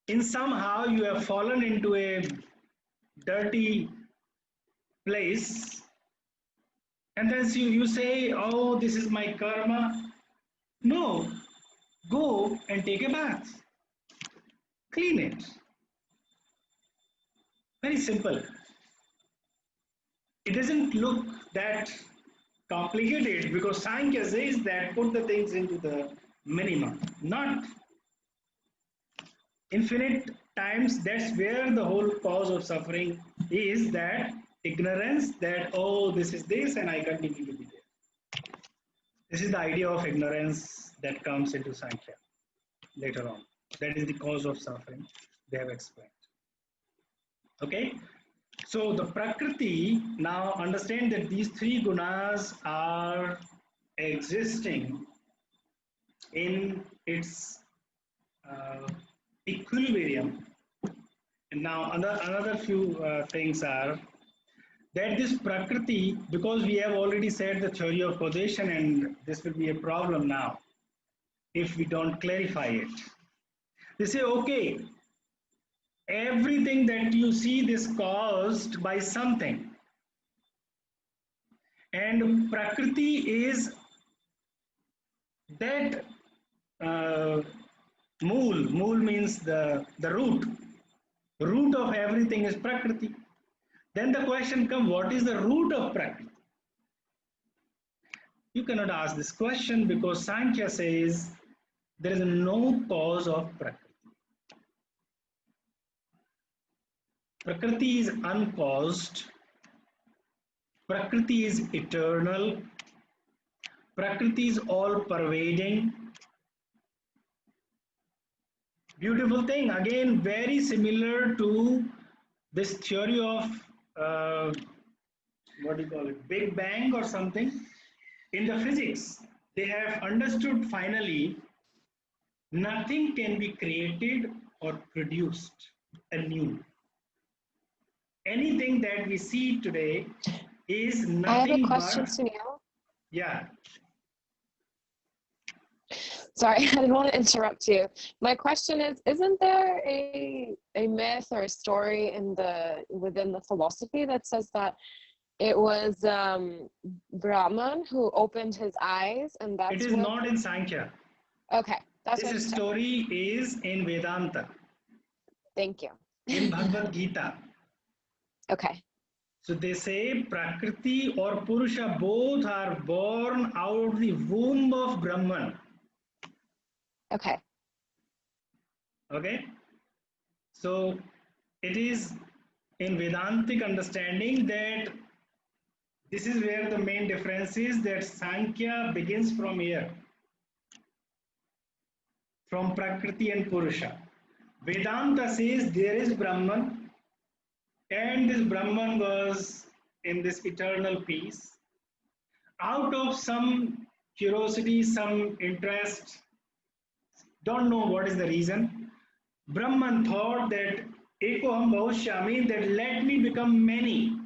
in somehow you have fallen into a dirty place, and then you say, oh, this is my karma. No, go and take a bath, clean it. Very simple. It doesn't look that complicated, because Sankhya says that put the things into the minimum, not infinite times. That's where the whole cause of suffering is, that ignorance, that oh, this is this and I continue to be there. This is the idea of ignorance that comes into Sankhya later on. That is the cause of suffering they have explained. Okay, so the Prakrati, now understand that these three gunas are existing in its uh, equilibrium. And now another few things are that this Prakriti, because we have already said the theory of causation, and this will be a problem now if we don't clarify it. They say, okay, everything that you see is caused by something. And Prakriti is that mool means the root. Root of everything is Prakriti. Then the question comes, what is the root of Prakriti? You cannot ask this question, because Sankhya says there is no cause of Prakriti. Prakriti is uncaused. Prakriti is eternal. Prakriti is all pervading. Beautiful thing, again, very similar to this theory of what do you call it, Big Bang or something. In the physics, they have understood finally nothing can be created or produced anew. Anything that we see today is I have a nothing question, but, Sunil. yeah. Sorry, I didn't want to interrupt you. My question is, isn't there a myth or a story within the philosophy that says that It was Brahman who opened his eyes, and It that's is what. not in Sankhya. Okay, that's what I This just checked. story is in Vedanta, Thank you. in Bhagavad Gita. Okay. So they say Prakrati or Purusha both are born out of the womb of Brahman. Okay. Okay? So it is in Vedantic understanding that this is where the main difference is, that Sankhya begins from here, from Prakriti and Purusha. Vedanta says there is Brahman, and this Brahman was in this eternal peace. Out of some curiosity, some interest, don't know what is the reason, Brahman thought that Ekoham Bhavishyami, that let me become many.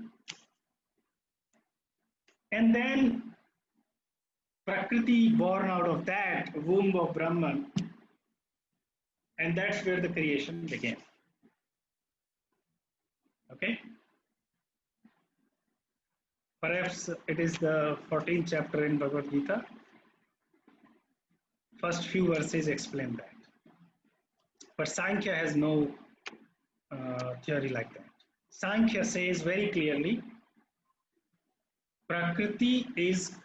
And then Prakriti born out of that womb of Brahman, and that's where the creation began. Okay? Perhaps it is the 14th chapter in Bhagavad Gita. First few verses explain that. But Sankhya has no theory like that. Sankhya says very clearly, Prakriti is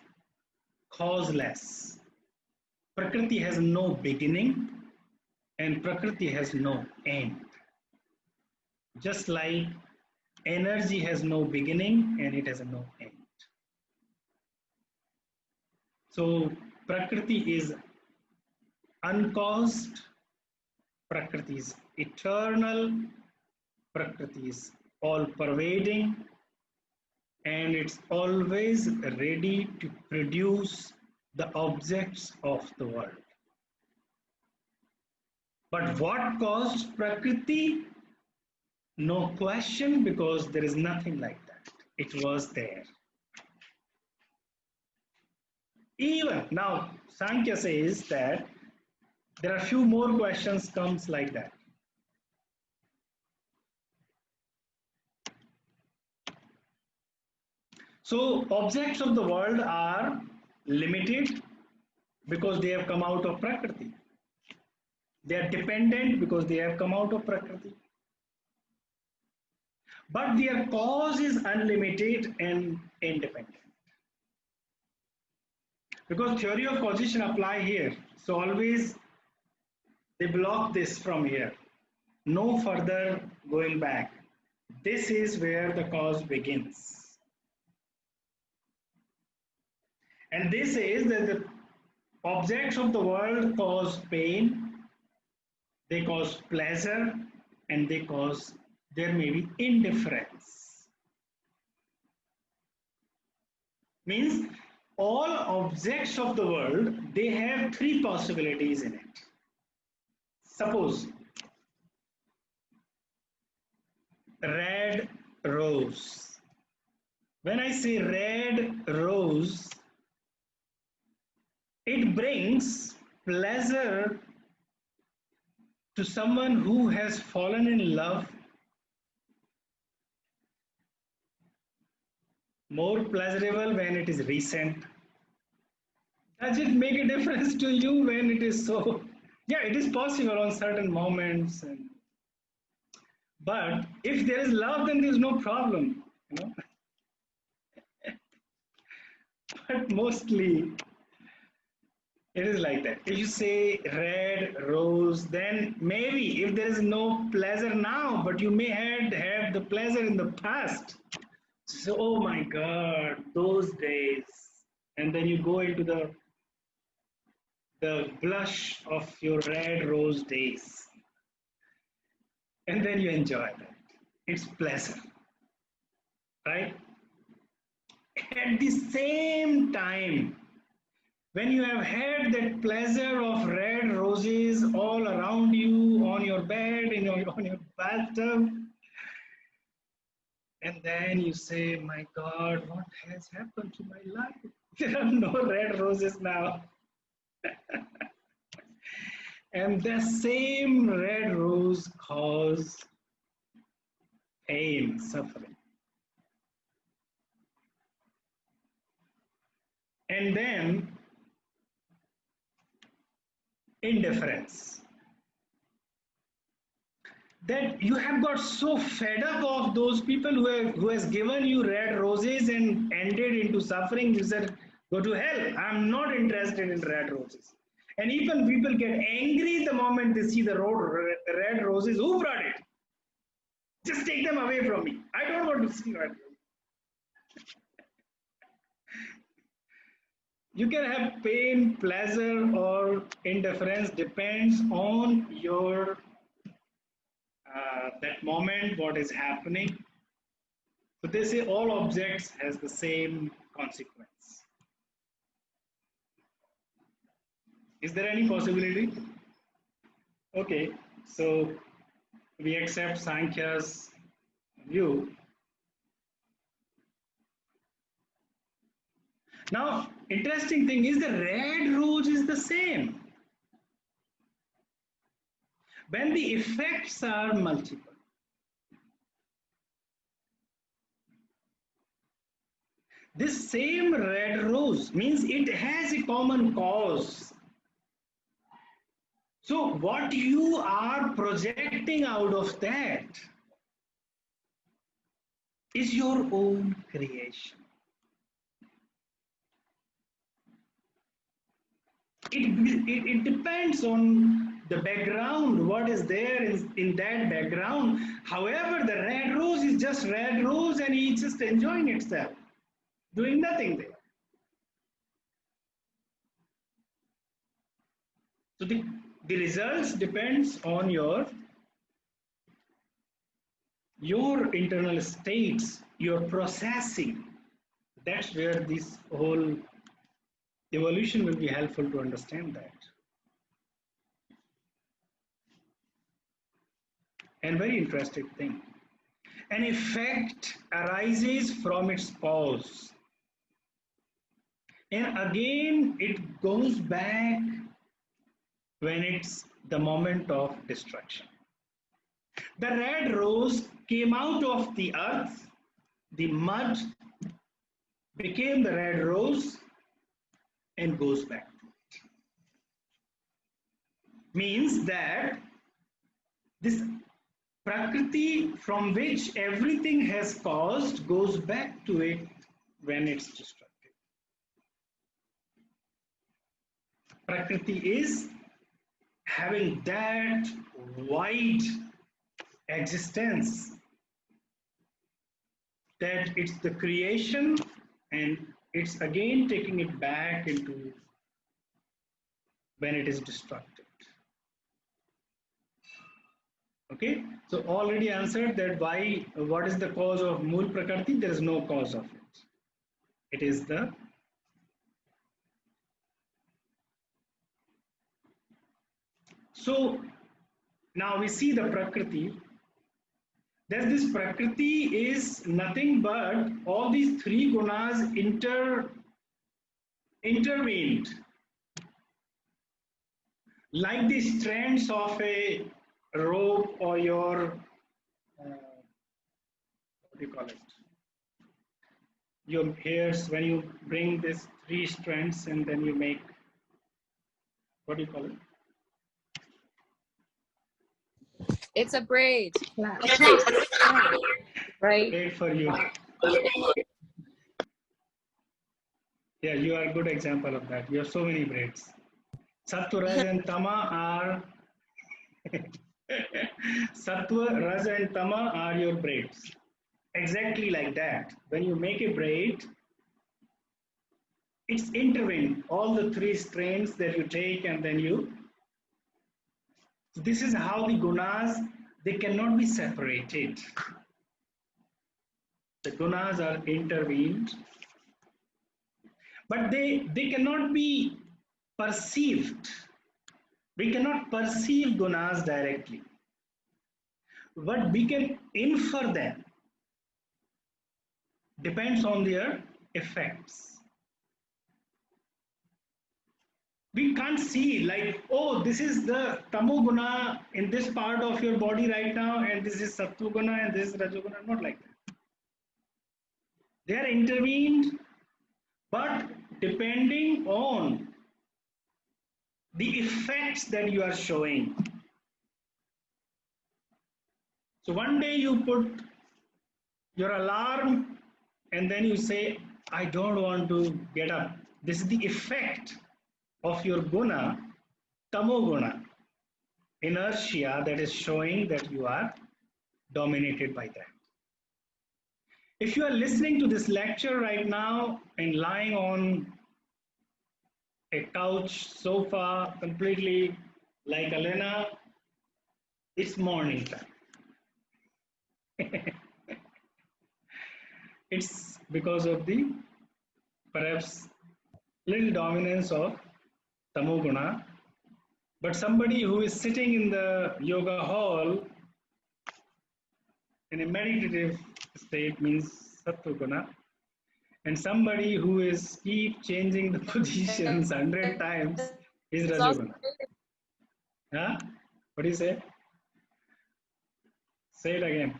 causeless. Prakriti has no beginning and Prakriti has no end. Just like energy has no beginning and it has no end. So Prakriti is uncaused, Prakriti is eternal, Prakriti is all pervading, and it's always ready to produce the objects of the world. But what caused Prakriti? No question, because there is nothing like that. It was there. Even now, Sankhya says that there are few more questions comes like that. So objects of the world are limited because they have come out of Prakriti. They are dependent because they have come out of Prakriti. But their cause is unlimited and independent. Because theory of causation apply here. So always they block this from here. No further going back. This is where the cause begins. And this is that the objects of the world cause pain, they cause pleasure, and they cause, there may be indifference. Means all objects of the world, they have three possibilities in it. Suppose red rose. When I say red rose, it brings pleasure to someone who has fallen in love, more pleasurable when it is recent. Does it make a difference to you when it is so? Yeah, it is possible on certain moments. But if there is love, then there is no problem. You know? But mostly it is like that. If you say red rose, then maybe if there is no pleasure now, but you may have the pleasure in the past. So, oh my God, those days. And then you go into the blush of your red rose days. And then you enjoy that. It's pleasure. Right? At the same time, when you have had that pleasure of red roses all around you, on your bed, on your bathtub, and then you say, my God, what has happened to my life? There are no red roses now. And the same red rose cause pain, suffering. and then indifference. That you have got so fed up of those people who has given you red roses and ended into suffering. You said, go to hell. I'm not interested in red roses. And even people get angry the moment they see the red roses. Who brought it? Just take them away from me. I don't want to see red roses. You can have pain, pleasure, or indifference, depends on your that moment, what is happening. So they say all objects has the same consequence. Is there any possibility? Okay, so we accept Sankhya's view. Now, interesting thing is the red rose is the same. When the effects are multiple. This same red rose means it has a common cause. So what you are projecting out of that is your own creation. It depends on the background, what is there in that background. However, the red rose is just red rose and it's just enjoying itself, doing nothing there. So the results depends on your internal states, your processing. That's where this whole evolution will be helpful to understand that. And very interesting thing. An effect arises from its cause. And again, it goes back when it's the moment of destruction. The red rose came out of the earth, the mud became the red rose and goes back to it. Means that this Prakrati from which everything has caused goes back to it when it's destructive. Prakriti is having that wide existence, that it's the creation and it's again taking it back into when it is destructed. Okay, so already answered that why, what is the cause of Mool Prakriti? There is no cause of it. It is the so now we see the Prakriti. That this Prakriti is nothing but all these three gunas intervened, like the strands of a rope or your what do you call it? Your hairs, when you bring these three strands and then you make, what do you call it? It's a braid. Right. Great for you. Yeah, you are a good example of that. You have so many braids. Sattva, Raj and Tama are Sattva, Raj and Tama are your braids. Exactly like that. When you make a braid, it's intertwined. All the three strands that you take and then you. So this is how the gunas, they cannot be separated. The gunas are intervened, but they cannot be perceived. We cannot perceive gunas directly, but we can infer them. Depends on their effects. We can't see like, oh, this is the tamoguna in this part of your body right now, and this is sattva-guna and this is rajoguna. Not like that. They are intervened, but depending on the effects that you are showing. So one day you put your alarm and then you say, I don't want to get up. This is the effect of your guna, tamoguna, inertia, that is showing that you are dominated by that. If you are listening to this lecture right now and lying on a couch, sofa, completely like Elena, it's morning time. It's because of the perhaps little dominance of tamoguna. But somebody who is sitting in the yoga hall in a meditative state means sattva-guna, and somebody who is keep changing the positions 100 times is rajoguna. Huh? What do you say? Say it again.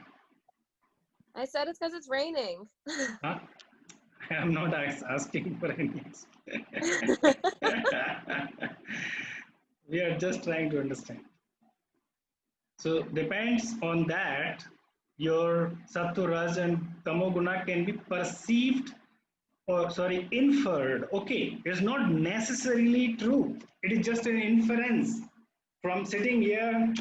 I said it's because it's raining. Huh? I am not asking for any. We are just trying to understand. So depends on that, your sattva, raj and tamoguna can be perceived or inferred. Okay, it's not necessarily true. It is just an inference. From sitting here,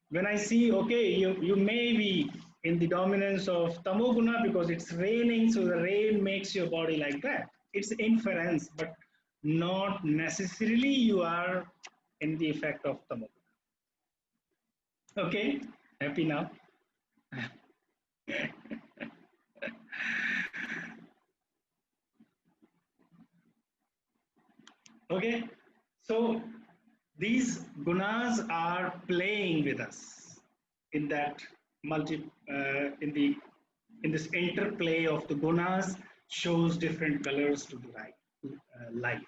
when I see, okay, you may be in the dominance of tamoguna because it's raining, so the rain makes your body like that. It's inference, but not necessarily you are in the effect of tamoguna. Okay, happy now? Okay, so these gunas are playing with us in that in this interplay of the gunas shows different colors to the life.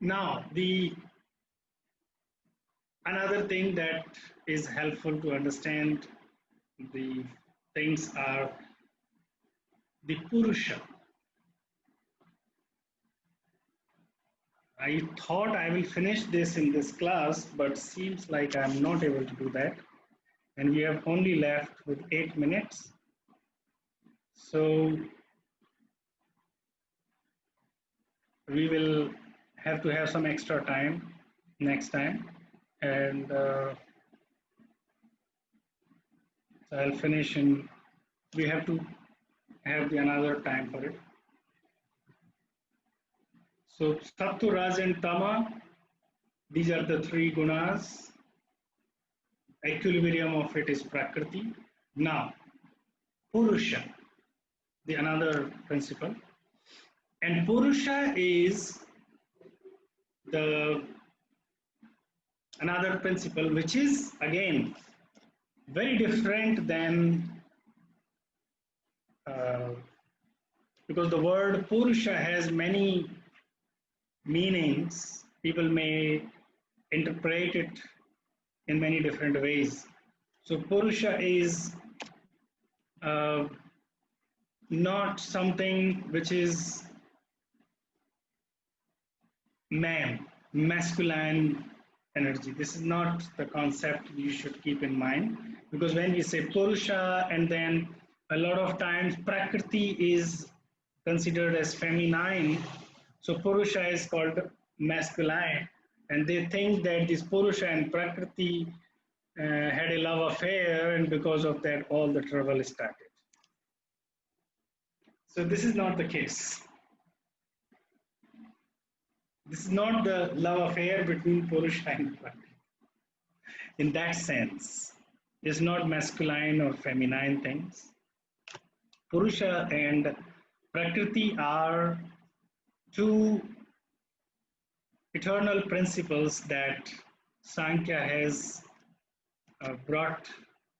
Now, another thing that is helpful to understand the things are the Purusha. I thought I will finish this in this class, but seems like I'm not able to do that. And we have only left with 8 minutes. So we will have to have some extra time next time. And so I'll finish and we have to have another time for it. So sattva, raj and tama, these are the three gunas. Equilibrium of it is prakrati. Now, purusha, the another principle. And purusha is the another principle which is again very different than because the word Purusha has many meanings. People may interpret it in many different ways. So Purusha is not something which is man, masculine energy. This is not the concept you should keep in mind, because when we say Purusha and then a lot of times Prakrati is considered as feminine, so Purusha is called masculine, and they think that this Purusha and Prakrati had a love affair, and because of that all the trouble started. So this is not the case. This is not the love affair between Purusha and Prakriti. In that sense, it's not masculine or feminine things. Purusha and Prakriti are two eternal principles that Sankhya has brought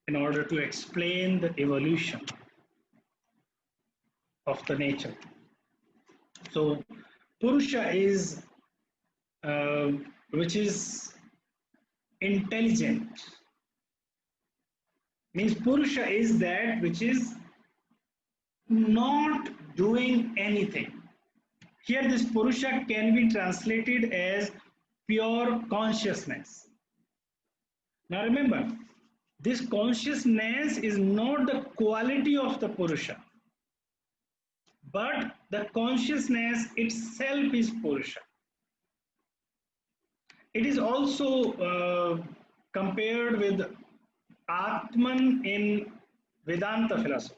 in order to explain the evolution of the nature. So Purusha is which is intelligent. Means Purusha is that which is not doing anything. Here this Purusha can be translated as pure consciousness. Now remember, this consciousness is not the quality of the Purusha, but the consciousness itself is Purusha. It is also compared with Atman in Vedanta philosophy.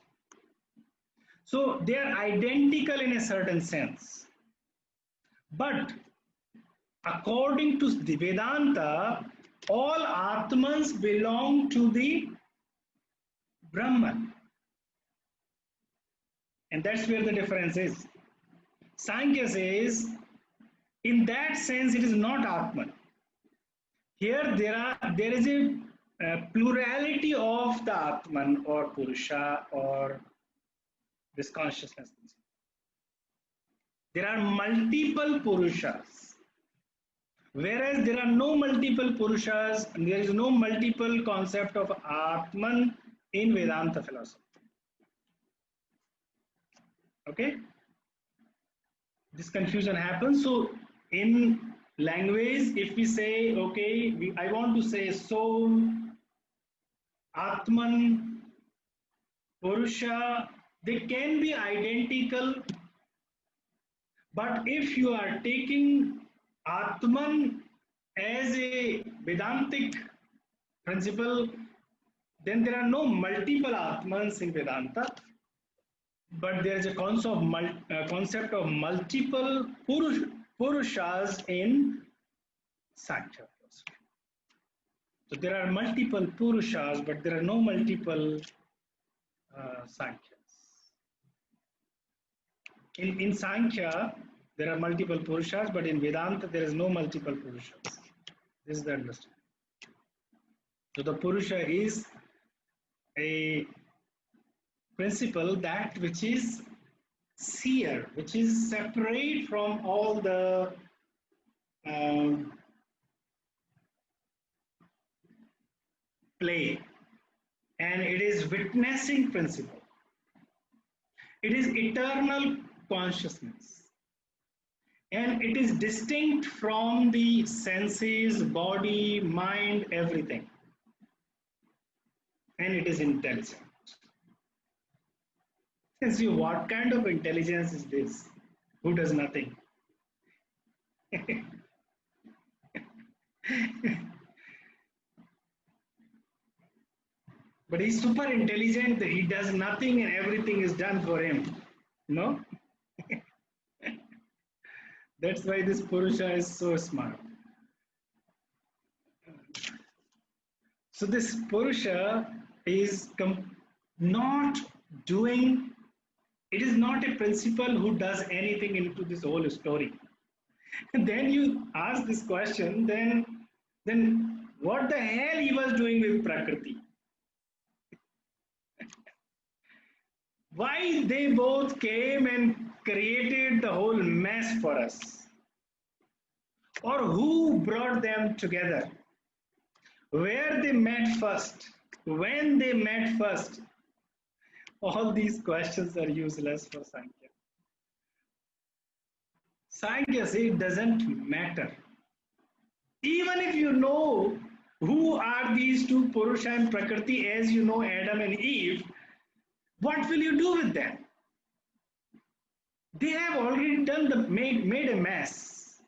So they are identical in a certain sense. But according to the Vedanta, all Atmans belong to the Brahman. And that's where the difference is. Sankhya says, in that sense, it is not Atman. Here there is a plurality of the Atman or Purusha or this consciousness. There are multiple Purushas, whereas there are no multiple Purushas, and there is no multiple concept of Atman in Vedanta philosophy. Okay? This confusion happens. So in language, if we say, okay, I want to say soul, Atman, Purusha, they can be identical, but if you are taking Atman as a Vedantic principle, then there are no multiple Atmans in Vedanta, but there is a concept of multiple Purushas in Sankhya. So there are multiple Purushas, but there are no multiple Sankhyas. In Sankhya, there are multiple Purushas, but in Vedanta, there is no multiple Purushas. This is the understanding. So the Purusha is a principle that which is seer, which is separate from all the play, and it is witnessing principle. It is eternal consciousness, and it is distinct from the senses, body, mind, everything, and it is intelligent. See, what kind of intelligence is this? Who does nothing? But he's super intelligent, he does nothing and everything is done for him. No? That's why this Purusha is so smart. So this Purusha is not doing, it is not a principle who does anything into this whole story. And then you ask this question, then what the hell he was doing with Prakrati? Why they both came and created the whole mess for us? Or who brought them together? Where they met first? When they met first? All these questions are useless for Sankhya. Sankhya says it doesn't matter. Even if you know who are these two, Purusha and Prakrati, as you know Adam and Eve, what will you do with them? They have already done made a mess.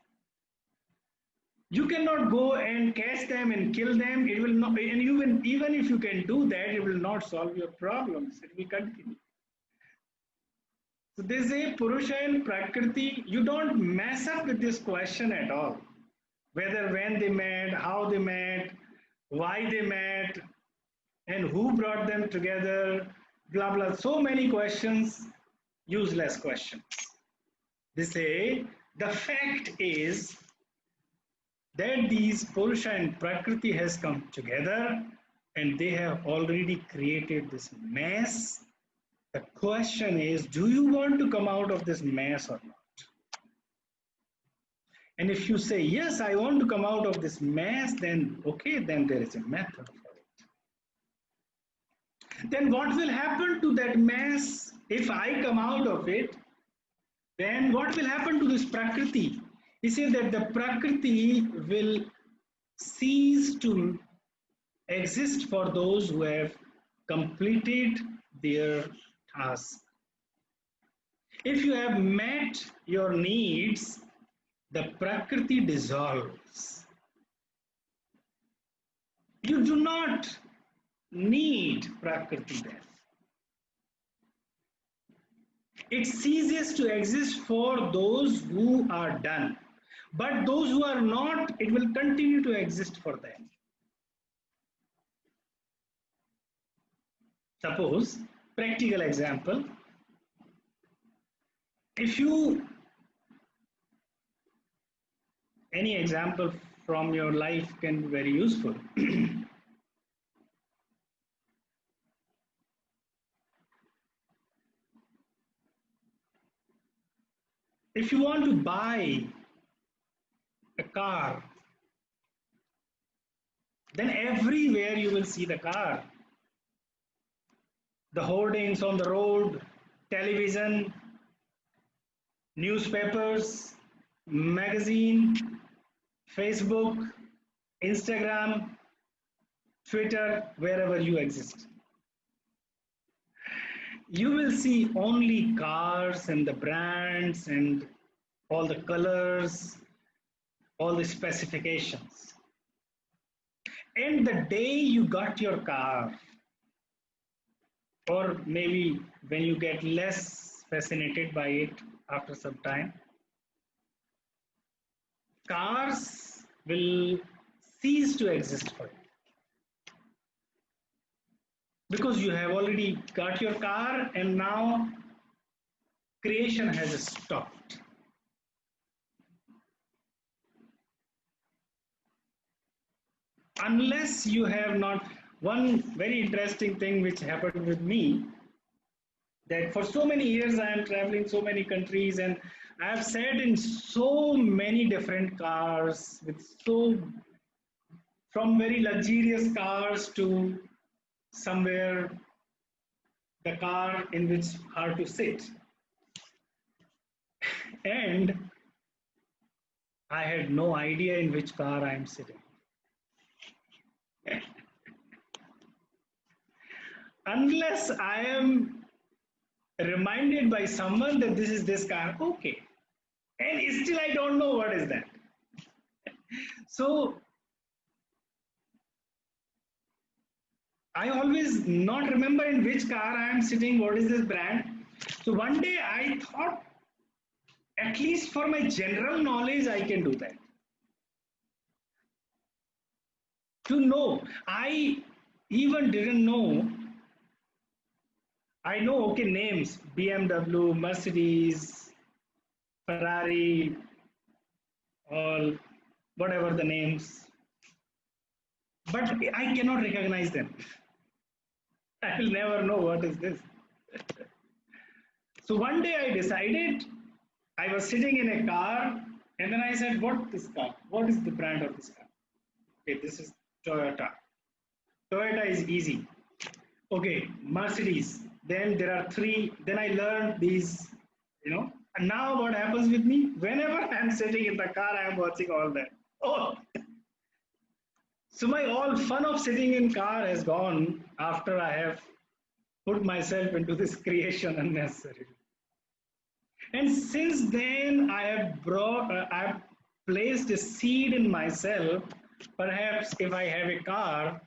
You cannot go and catch them and kill them. It will not, and even if you can do that, it will not solve your problems. It will continue. So they say Purusha and Prakriti, you don't mess up with this question at all. Whether when they met, how they met, why they met, and who brought them together, blah, blah. So many questions, useless questions. They say the fact is that these Purusha and Prakriti has come together and they have already created this mess. The question is, do you want to come out of this mess or not? And if you say, yes, I want to come out of this mess, then okay, then there is a method for it. Then what will happen to that mess if I come out of it? then what will happen to this Prakriti? He said that the Prakriti will cease to exist for those who have completed their task. If you have met your needs, the Prakriti dissolves. You do not need Prakriti then. It ceases to exist for those who are done. But those who are not, it will continue to exist for them. Suppose, practical example, if you, any example from your life can be very useful. If you want to buy a car, then everywhere you will see the car. The hoardings on the road, television, newspapers, magazine, Facebook, Instagram, Twitter, wherever you exist. You will see only cars and the brands and all the colors, all the specifications. And the day you got your car, or maybe when you get less fascinated by it after some time, cars will cease to exist for you. Because you have already got your car and now creation has stopped. Unless you have not, one very interesting thing which happened with me, that for so many years I am traveling so many countries and I have sat in so many different cars with from very luxurious cars to somewhere the car in which hard to sit. And I had no idea in which car I am sitting. Unless I am reminded by someone that this is this car, okay. And still I don't know what is that. So I always not remember in which car I am sitting, what is this brand. So one day I thought, at least for my general knowledge, I can do that. To know, I even didn't know. I know, okay, names, BMW, Mercedes, Ferrari, all, whatever the names. But I cannot recognize them. I will never know what is this. So one day I decided, I was sitting in a car and then I said, what is this car? What is the brand of this car? Okay, this is Toyota. Toyota is easy. Okay, Mercedes. Then there are three. Then I learned these, and now what happens with me? Whenever I'm sitting in the car, I'm watching all that. Oh, so my all fun of sitting in car has gone after I have put myself into this creation unnecessarily. And since then, I have placed a seed in myself. Perhaps if I have a car,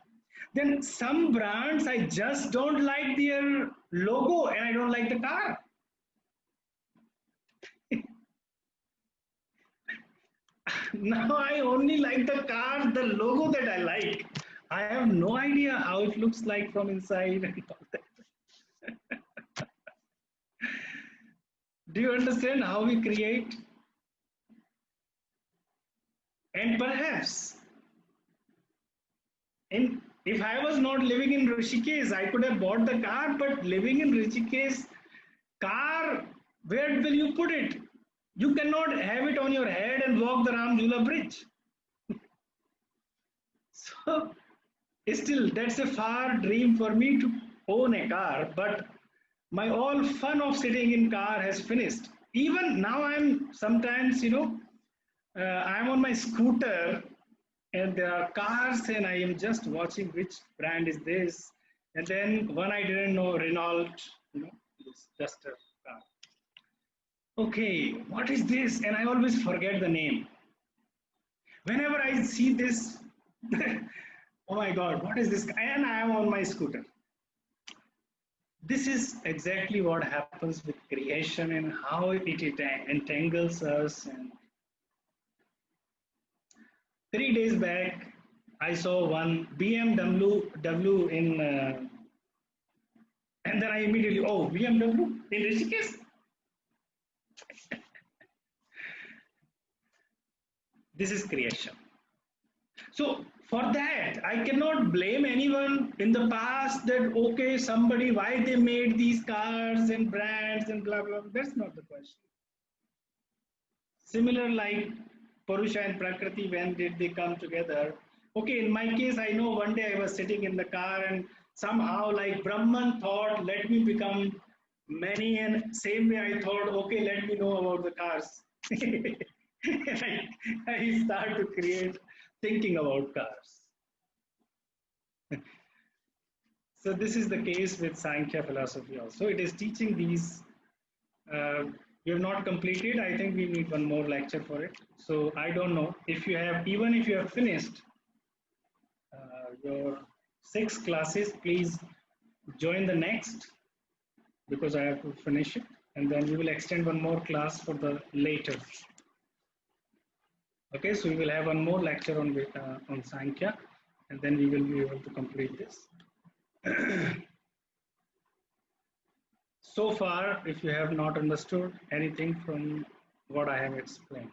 then some brands I just don't like their logo and I don't like the car. Now I only like the car, the logo that I like. I have no idea how it looks like from inside and all that. Do you understand how we create? And perhaps, if I was not living in Rishikesh, I could have bought the car, but living in Rishikesh, car, where will you put it? You cannot have it on your head and walk the Ramjula bridge. So, still, that's a far dream for me to own a car, but my all fun of sitting in car has finished. even now I'm sometimes, I'm on my scooter and there are cars and I am just watching which brand is this. And then one I didn't know, Renault, this Duster car. Okay, what is this? And I always forget the name. Whenever I see this, oh my God, what is this? And I am on my scooter. This is exactly what happens with creation and how it entangles us. And 3 days back, I saw one BMW in, and then I immediately, oh, BMW in Rishikesh? This is creation. So for that, I cannot blame anyone in the past that, okay, somebody, why they made these cars and brands and blah, blah, blah. That's not the question. Similar like Purusha and Prakrati, when did they come together? Okay, in my case, I know one day I was sitting in the car and somehow like Brahman thought, let me become many, and same way I thought, okay, let me know about the cars. I start to create thinking about cars. So this is the case with Sankhya philosophy also. It is teaching these. We have not completed. I think we need one more lecture for it. So I don't know if you have, even if you have finished your 6 classes, please join the next because I have to finish it, and then we will extend one more class for the later. Okay, so we will have one more lecture on Sankhya, and then we will be able to complete this. So far, if you have not understood anything from what I have explained,